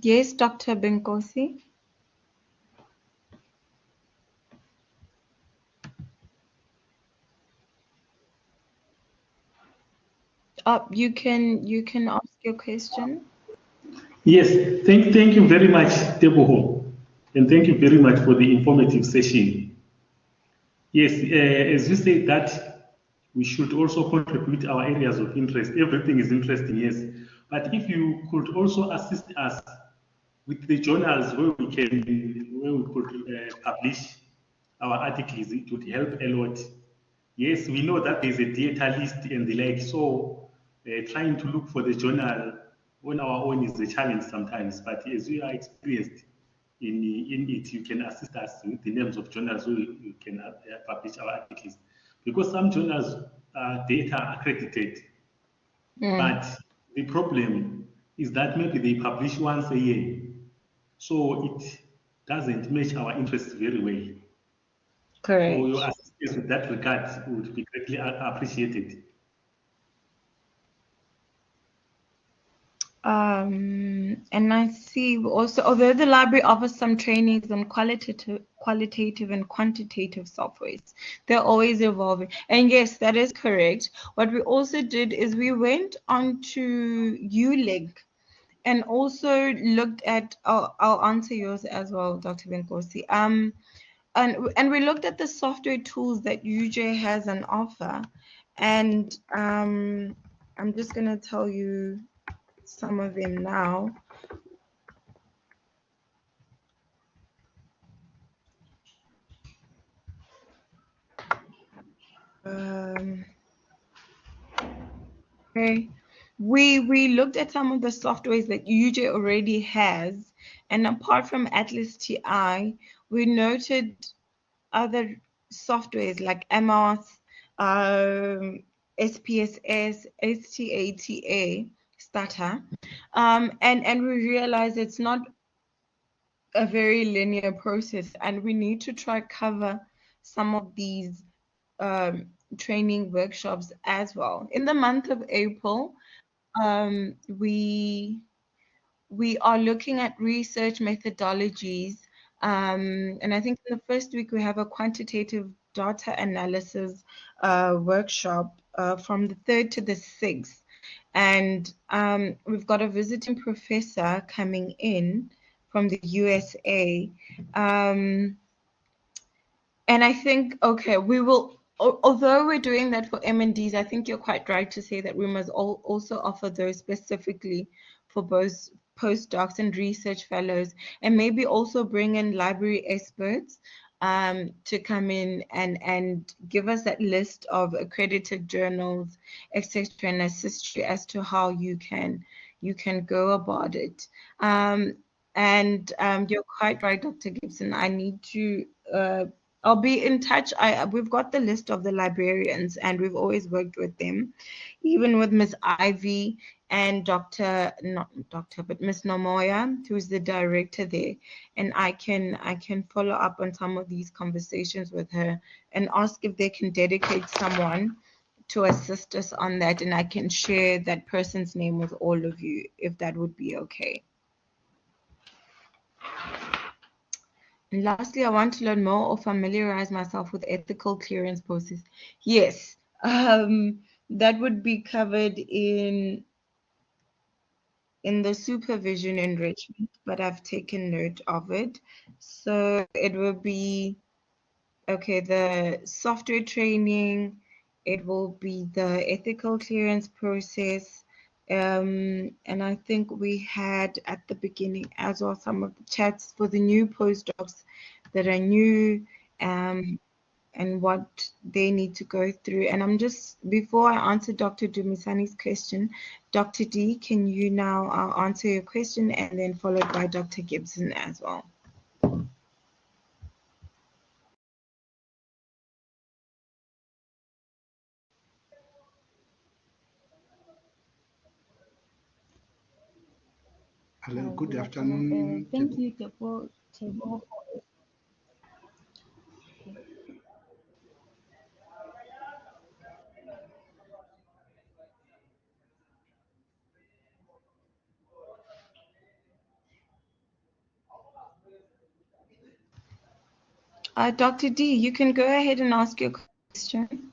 Yes, Dr. Benkosi. You can ask your question. Yes, thank you very much, Teboho, and thank you very much for the informative session. Yes, as you said that we should also contribute our areas of interest. Everything is interesting, yes, but if you could also assist us with the journals where we could publish our articles, it would help a lot. Yes, we know that there's a data list and the like, so trying to look for the journal on our own is a challenge sometimes, but as we are experienced in it, you can assist us with the names of journals where you can publish our articles. Because some journals are data accredited, but the problem is that maybe they publish once a year, so it doesn't match our interests very well. Correct. So your assistance with that regard would be greatly appreciated. And I see also, although the library offers some trainings on qualitative and quantitative softwares, they're always evolving. And yes, that is correct. What we also did is we went onto ULink and also looked at, I'll answer yours as well, Dr. Benkosi. And we looked at the software tools that UJ has on offer. And I'm just going to tell you some of them now. Okay, we looked at some of the softwares that UJ already has, and apart from Atlas TI, we noted other softwares like MOS, SPSS, STATA, Stata, and we realized it's not a very linear process, and we need to try cover some of these training workshops as well. In the month of April, we are looking at research methodologies, and I think in the first week we have a quantitative data analysis workshop from the 3rd to the 6th, and we've got a visiting professor coming in from the USA, and I think, okay, we will, although we're doing that for M&Ds, I think you're quite right to say that we must also offer those specifically for both postdocs and research fellows, and maybe also bring in library experts to come in and give us that list of accredited journals, etc., and assist you as to how you can go about it. And you're quite right, Dr. Gibson. I need to I'll be in touch. We've got the list of the librarians, and we've always worked with them, even with Miss Ivy and but Miss Nomoya, who's the director there. And I can follow up on some of these conversations with her and ask if they can dedicate someone to assist us on that, and I can share that person's name with all of you, if that would be okay. And lastly, I want to learn more or familiarize myself with ethical clearance process. Yes, that would be covered in the supervision enrichment, but I've taken note of it. So it will be, okay, the software training, it will be the ethical clearance process, and I think we had at the beginning as well some of the chats for the new postdocs that are new, and what they need to go through. And I'm just, before I answer Dr. Dumisani's question, Dr. D, can you now answer your question, and then followed by Dr. Gibson as well. Hello, good afternoon. Thank you, Tebo. Dr. D, you can go ahead and ask your question.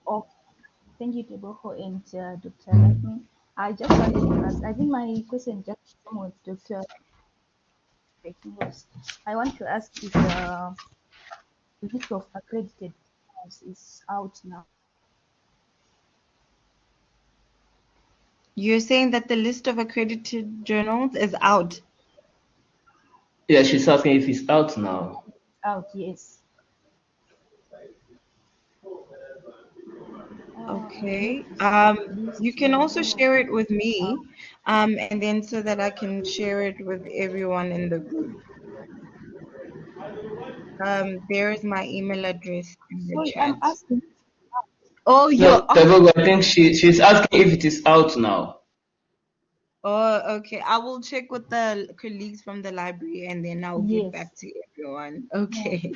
Oh, thank you, Teboho and Dr. Lakmi. I just wanted to ask, I think my question just with Dr. was, I want to ask if the list of accredited journals is out now. You're saying that the list of accredited journals is out? Yeah, she's asking if it's out now. Out, yes. Okay. You can also share it with me, and then so that I can share it with everyone in the group. There is my email address in the Sorry, chat. I'm asking. Oh, No, Tebogo, I think she's asking if it is out now. Oh, okay. I will check with the colleagues from the library, and then I'll get back to everyone. Okay.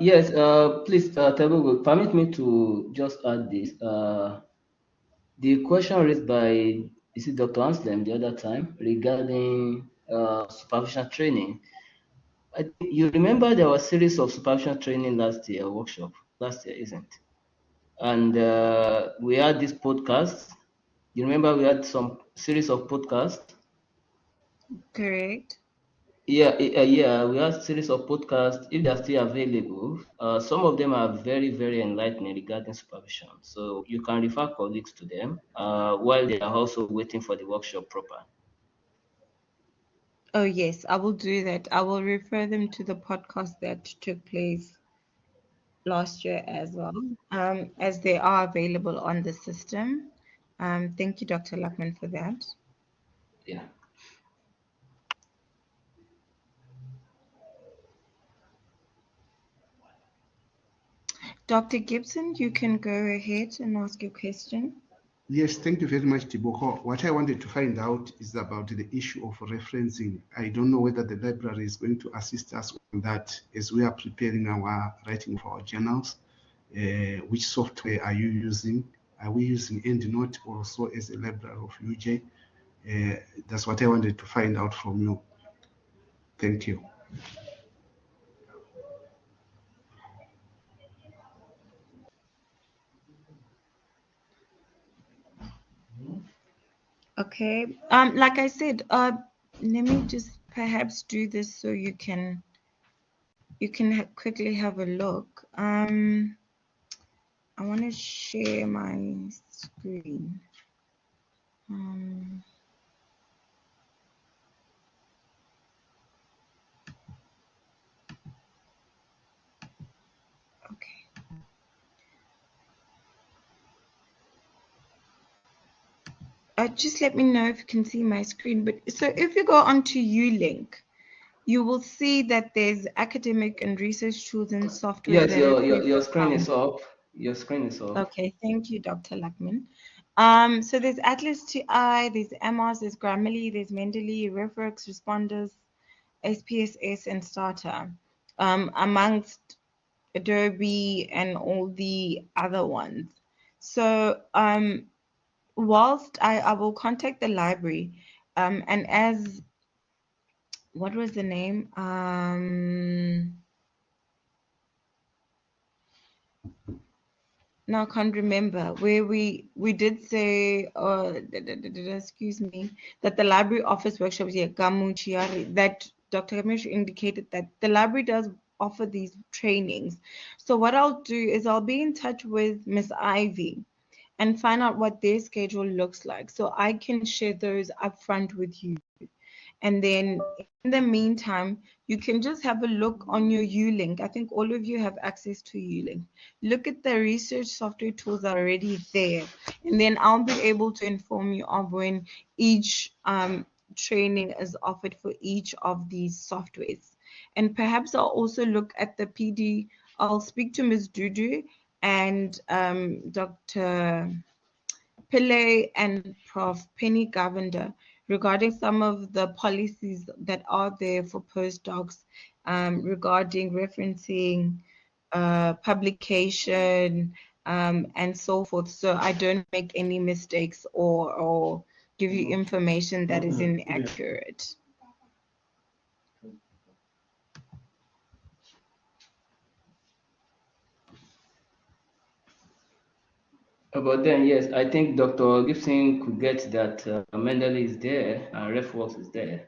Yes, please, Tebogo, permit me to just add this. The question raised by, is it Dr. Anslem the other time regarding supervision training? I think you remember there was a series of supervision training last year, workshop last year, isn't? And we had this podcast. You remember we had some series of podcasts? Correct. Yeah, we have series of podcasts. If they are still available, some of them are very, very enlightening regarding supervision. So you can refer colleagues to them while they are also waiting for the workshop proper. Oh, yes, I will do that. I will refer them to the podcast that took place last year as well, as they are available on the system. Thank you, Dr. Luckman, for that. Yeah. Dr. Gibson, you can go ahead and ask your question. Yes, thank you very much, Tiboko. What I wanted to find out is about the issue of referencing. I don't know whether the library is going to assist us on that as we are preparing our writing for our journals. Which software are you using? Are we using EndNote also as a library of UJ? That's what I wanted to find out from you. Thank you. Okay. Like I said, let me just perhaps do this so you can quickly have a look. I want to share my screen. just let me know if you can see my screen. But so if you go onto ULink, you will see that there's academic and research tools and software Yes, that are your screen is found. up. Your screen is up. Okay, thank you, Dr. Luckman. So there's Atlas TI, there's MRs, there's Grammarly, there's Mendeley, RefWorks, Responders, SPSS, and Starter, amongst Adobe and all the other ones. So whilst I will contact the library, and as, what was the name? No, I can't remember, where we did say, excuse me, that the library office workshops here, that Dr. Kamish indicated that the library does offer these trainings. So what I'll do is I'll be in touch with Miss Ivy and find out what their schedule looks like, so I can share those upfront with you. And then in the meantime, you can just have a look on your ULink. I think all of you have access to ULink. Look at the research software tools that are already there. And then I'll be able to inform you of when each training is offered for each of these softwares. And perhaps I'll also look at the PD. I'll speak to Ms. Dudu and Dr. Pillay and Prof. Penny Govender regarding some of the policies that are there for postdocs, regarding referencing, publication, and so forth, so I don't make any mistakes or give you information that is inaccurate. But then, yes, I think Dr. Gibson could get that Mendeley is there and RefWorks is there.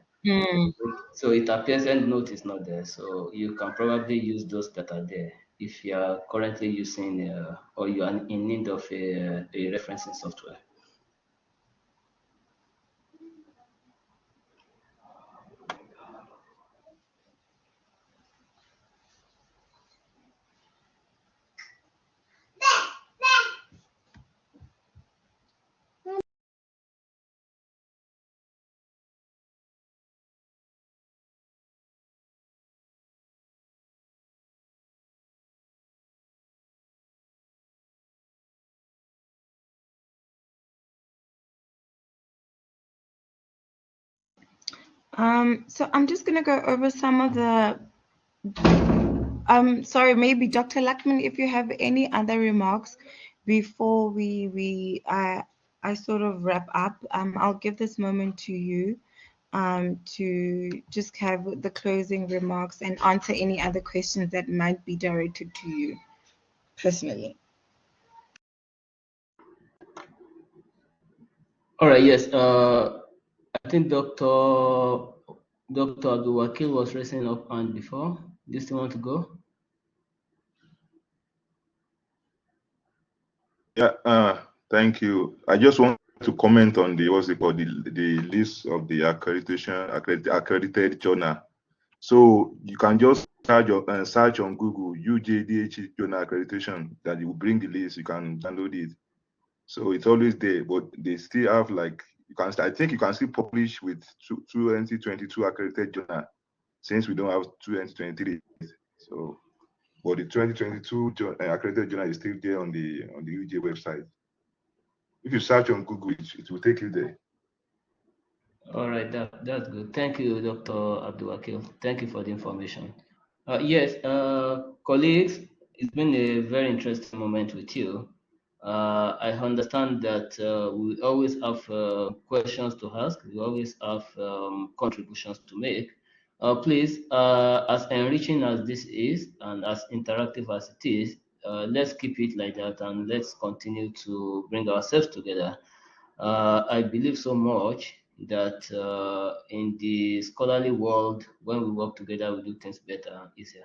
So it appears EndNote is not there. So you can probably use those that are there if you are currently using or you are in need of a referencing software. So I'm just going to go over some of the, sorry, maybe Dr. Luckman, if you have any other remarks before I sort of wrap up, I'll give this moment to you to just have the closing remarks and answer any other questions that might be directed to you personally. All right, yes. I think Dr. Abdul Wakil was raising up hand before. Do you still want to go? Yeah, thank you. I just want to comment on the what's it called, the list of the accredited journal. So you can just search on Google UJDH journal accreditation, that it will bring the list. You can download it. So it's always there, but they still have, like, you can. I think you can still publish with 2022 accredited journal, since we don't have 2023. So, but the 2022 accredited journal is still there on the UJ website. If you search on Google, it will take you there. All right, that's good. Thank you, Dr. Abdul Wakil. Thank you for the information. Yes, colleagues, it's been a very interesting moment with you. I understand that we always have questions to ask. We always have contributions to make. Please, as enriching as this is and as interactive as it is, let's keep it like that, and let's continue to bring ourselves together. I believe so much that in the scholarly world, when we work together, we do things better and easier.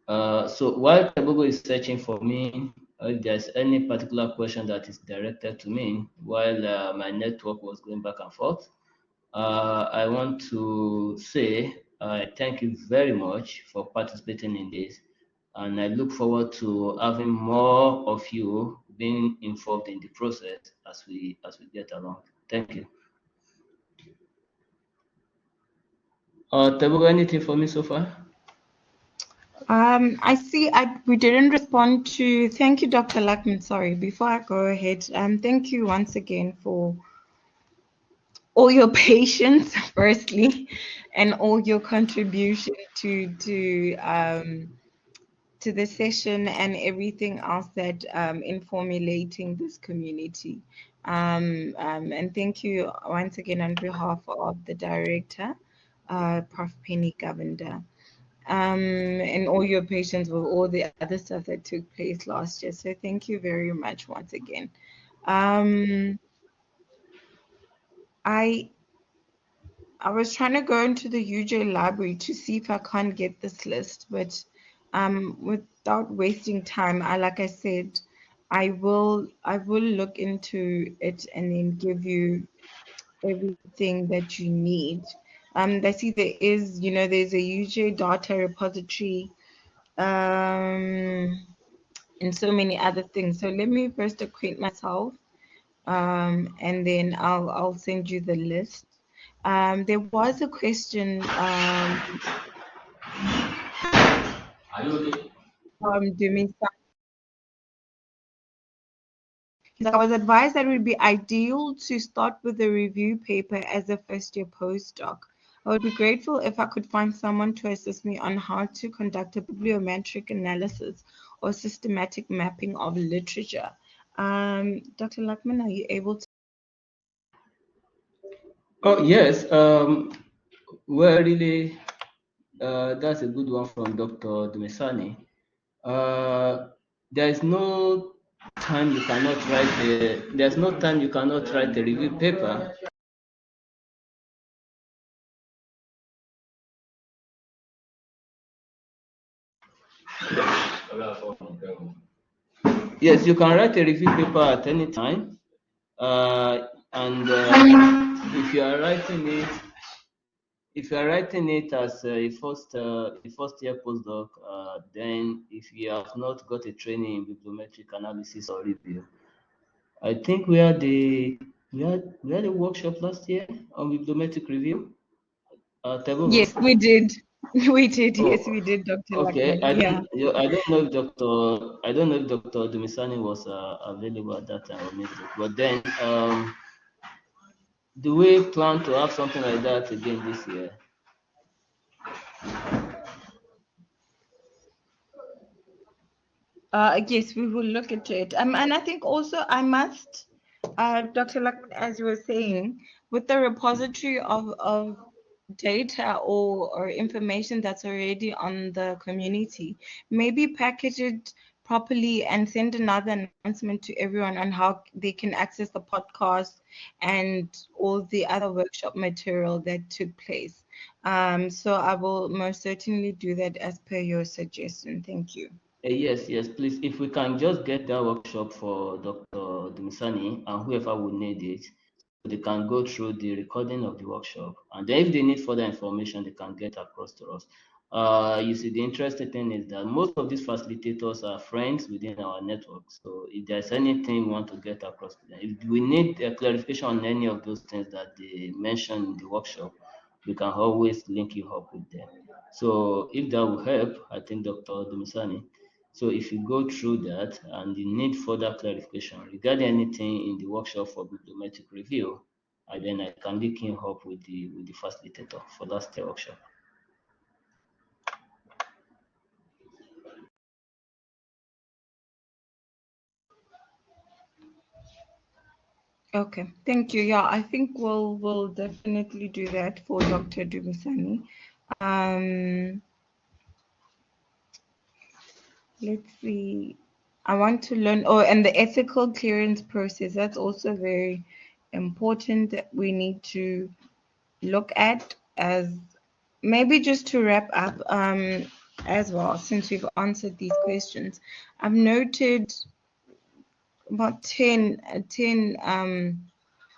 So while Tabogo is searching for me, if there's any particular question that is directed to me while my network was going back and forth, I want to say thank you very much for participating in this. And I look forward to having more of you being involved in the process as we get along. Thank you. Tebo, anything for me so far? I see we didn't respond to, thank you, Dr. Luckman. Sorry, before I go ahead, thank you once again for all your patience, firstly, and all your contribution to the session and everything else that in formulating this community. And thank you once again on behalf of the director, Prof. Penny Govender. And all your patience with all the other stuff that took place last year. So thank you very much once again. I was trying to go into the UJ library to see if I can't get this list, but without wasting time, like I said, I will look into it and then give you everything that you need. I see there is, there's a UJ data repository, and so many other things. So let me first acquaint myself, and then I'll send you the list. There was a question from Dumi. I was advised that it would be ideal to start with the review paper as a first-year postdoc. I would be grateful if I could find someone to assist me on how to conduct a bibliometric analysis or systematic mapping of literature. Dr. Luckman, are you able to? Oh, yes. Well, really, that's a good one from Dr. Dumesani. There's no time you cannot write a review paper. Yes, you can write a review paper at any time, and if you are writing it as a first year postdoc, then if you have not got a training in bibliometric analysis or review, I think we had a workshop last year on bibliometric review. Yes, we did. We did. Oh, Yes, we did, Dr. okay. Luckman. I don't know if Dr. Dumisani was available at that time or missed it. But then, do we plan to have something like that again this year? Yes, we will look into it. And I think also I must, Dr. Luckman, as you were saying, with the repository of data or information that's already on the community, maybe package it properly and send another announcement to everyone on how they can access the podcast and all the other workshop material that took place. So I will most certainly do that as per your suggestion. Thank you. Yes, please. If we can just get that workshop for Dr. Dumisani and whoever would need it, they can go through the recording of the workshop, and then if they need further information, they can get across to us. You see, the interesting thing is that most of these facilitators are friends within our network. So if there's anything we want to get across to them, if we need a clarification on any of those things that they mentioned in the workshop, we can always link you up with them. So if that will help, I think Dr. Dumisani. So if you go through that and you need further clarification regarding anything in the workshop for bibliometric review, then I can link him up with the facilitator for that workshop. Okay, thank you. Yeah, I think we'll definitely do that for Dr. Dumisani. Let's see. I want to learn. Oh, and the ethical clearance process. That's also very important that we need to look at as maybe just to wrap up as well, since we've answered these questions. I've noted about 10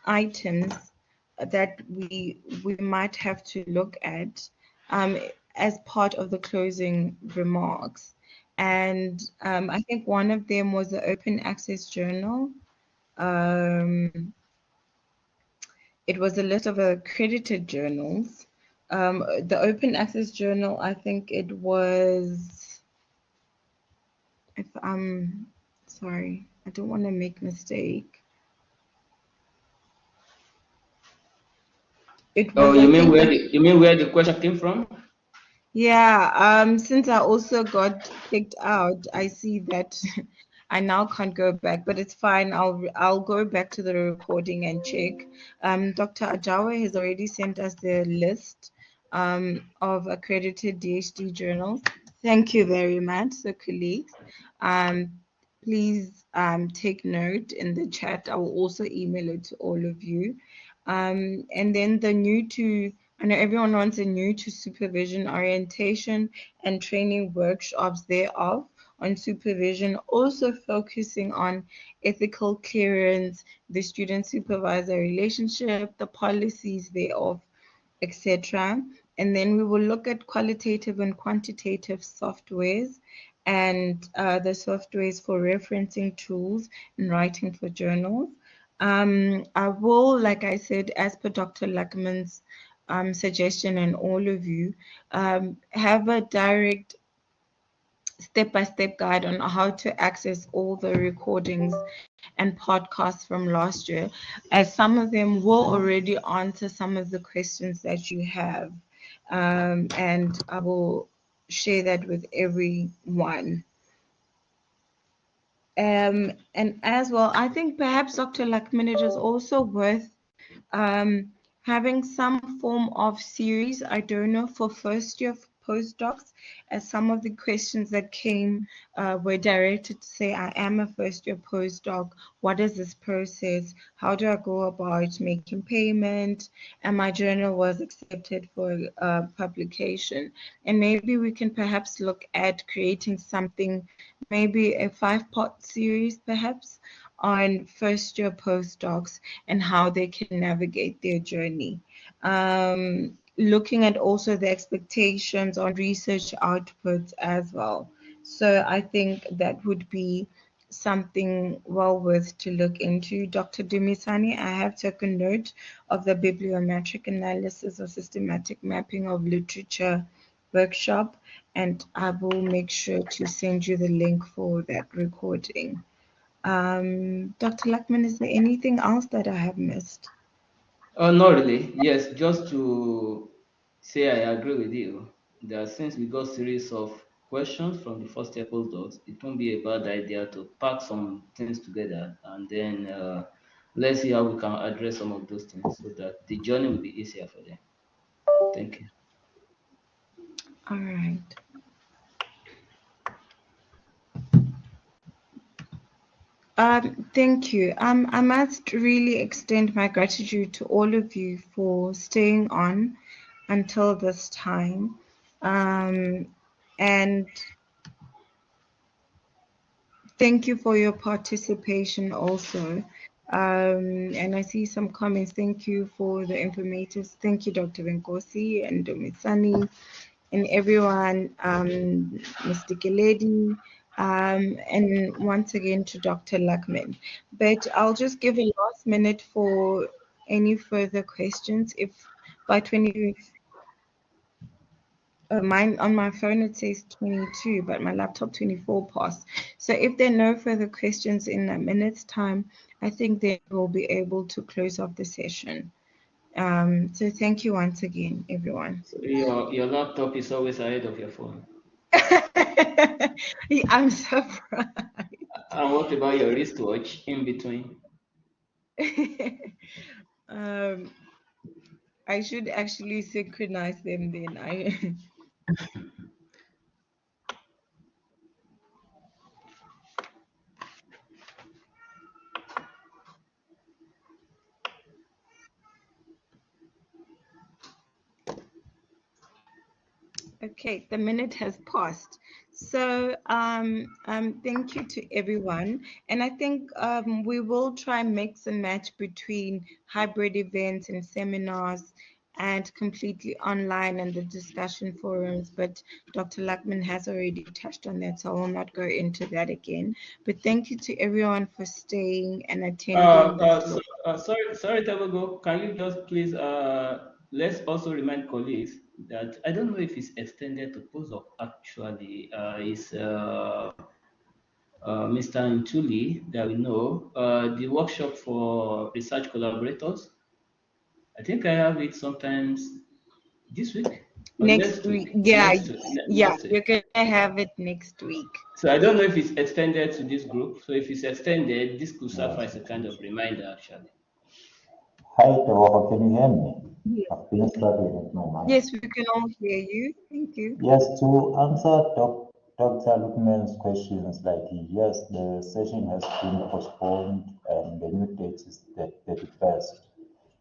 items that we might have to look at as part of the closing remarks. And I think one of them was the open access journal. It was a list of accredited journals. The open access journal, I think it was, if I'm sorry, I don't want to make mistake. It was, you mean where the question came from? Yeah, since I also got kicked out, I see that I now can't go back, but it's fine. I'll go back to the recording and check. Dr. Ajawa has already sent us the list of accredited DHD journals. Thank you very much, so colleagues. Please take note in the chat. I will also email it to all of you. And then the new to I know everyone wants a new to supervision orientation and training workshops thereof on supervision, also focusing on ethical clearance, the student-supervisor relationship, the policies thereof, etc. And then we will look at qualitative and quantitative softwares and the softwares for referencing tools and writing for journals. I will, like I said, as per Dr. Luckman's suggestion and all of you, have a direct step-by-step guide on how to access all the recordings and podcasts from last year, as some of them will already answer some of the questions that you have. And I will share that with everyone. And as well, I think perhaps Dr. Luckman, it is also worth having some form of series, I don't know, for first year postdocs, as some of the questions that came were directed to say, I am a first year postdoc, what is this process, how do I go about making payment, and my journal was accepted for publication. And maybe we can perhaps look at creating something, maybe a 5-part series perhaps, on first year postdocs and how they can navigate their journey. Looking at also the expectations on research outputs as well. So I think that would be something well worth to look into. Dr. Dumisani, I have taken note of the bibliometric analysis or systematic mapping of literature workshop, and I will make sure to send you the link for that recording. Dr. Luckman, is there anything else that I have missed? Not really. Yes, just to say I agree with you that since we got series of questions from the first year postdocs, it won't be a bad idea to pack some things together and then let's see how we can address some of those things so that the journey will be easier for them. Thank you. All right. Thank you. I must really extend my gratitude to all of you for staying on until this time. And thank you for your participation also. And I see some comments. Thank you for the informatives. Thank you, Dr. Venkosi and Domisani and everyone, Mr. Geledi, and once again to Dr. Luckman. But I'll just give a last minute for any further questions. If by 20, mine on my phone it says 22, but my laptop 24 passed. So if there are no further questions in a minute's time, I think then we'll be able to close off the session. So thank you once again, everyone. So your laptop is always ahead of your phone. I'm surprised. And what about your wristwatch in between? I should actually synchronize them then. Okay, the minute has passed. So thank you to everyone. And I think we will try and mix and match between hybrid events and seminars and completely online and the discussion forums, but Dr. Luckman has already touched on that, so I will not go into that again. But thank you to everyone for staying and attending this. Sorry, Tabago. Can you just please let's also remind colleagues that I don't know if it's extended to postdoc. Actually, is Mr. Ntuli that we know the workshop for research collaborators. I think I have it sometimes this week or next week. Yeah, next week. You're gonna have it next week. So I don't know if it's extended to this group. So if it's extended, this could serve as a kind of reminder, actually. Hi, Tawaka, can you hear me? Yes. I've been struggling with my mic. Yes, we can all hear you. Thank you. Yes, to answer Dr. Luckman's questions, like yes, the session has been postponed and the new date is the 31st.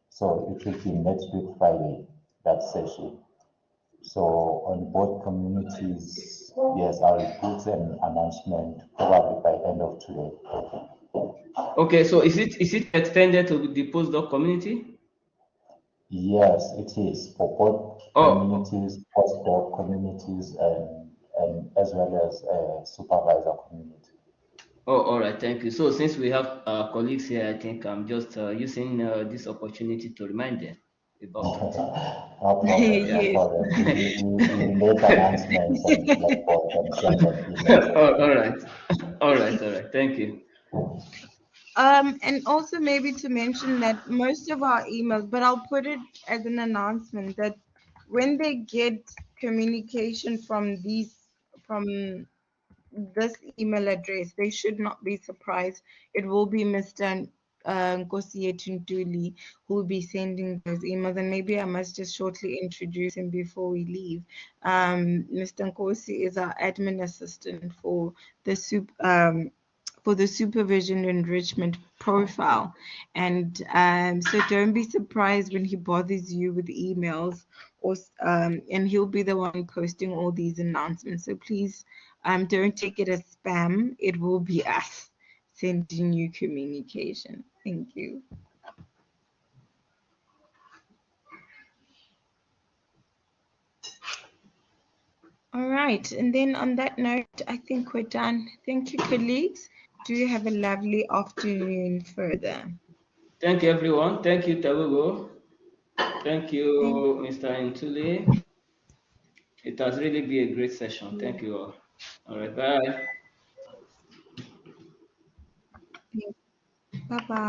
So it will be next week, Friday, that session. So on both communities, yes, I'll put an announcement probably by end of today. Okay, so is it extended to the postdoc community? Yes, it is for both communities, postdoc communities, and as well as supervisor community. Oh, all right, thank you. So since we have colleagues here, I think I'm just using this opportunity to remind them about it. No problem, no problem. We make announcements on Blackboard and send an email. All right. Thank you. And also maybe to mention that most of our emails, but I'll put it as an announcement that when they get communication from this email address, they should not be surprised. It will be Mr. Nkosietu Ntuli who will be sending those emails, and maybe I must just shortly introduce him before we leave. Mr. Nkosi is our admin assistant for the supervision enrichment profile, and so don't be surprised when he bothers you with emails, or and he'll be the one posting all these announcements. So please don't take it as spam. It will be us sending you communication. Thank you. All right, and then on that note, I think we're done. Thank you, colleagues. Do you have a lovely afternoon further? Thank you, everyone. Thank you, Tabugo. Thank you, Mr. Ntuli. It has really been a great session. Thank you all. All right, bye. Bye-bye.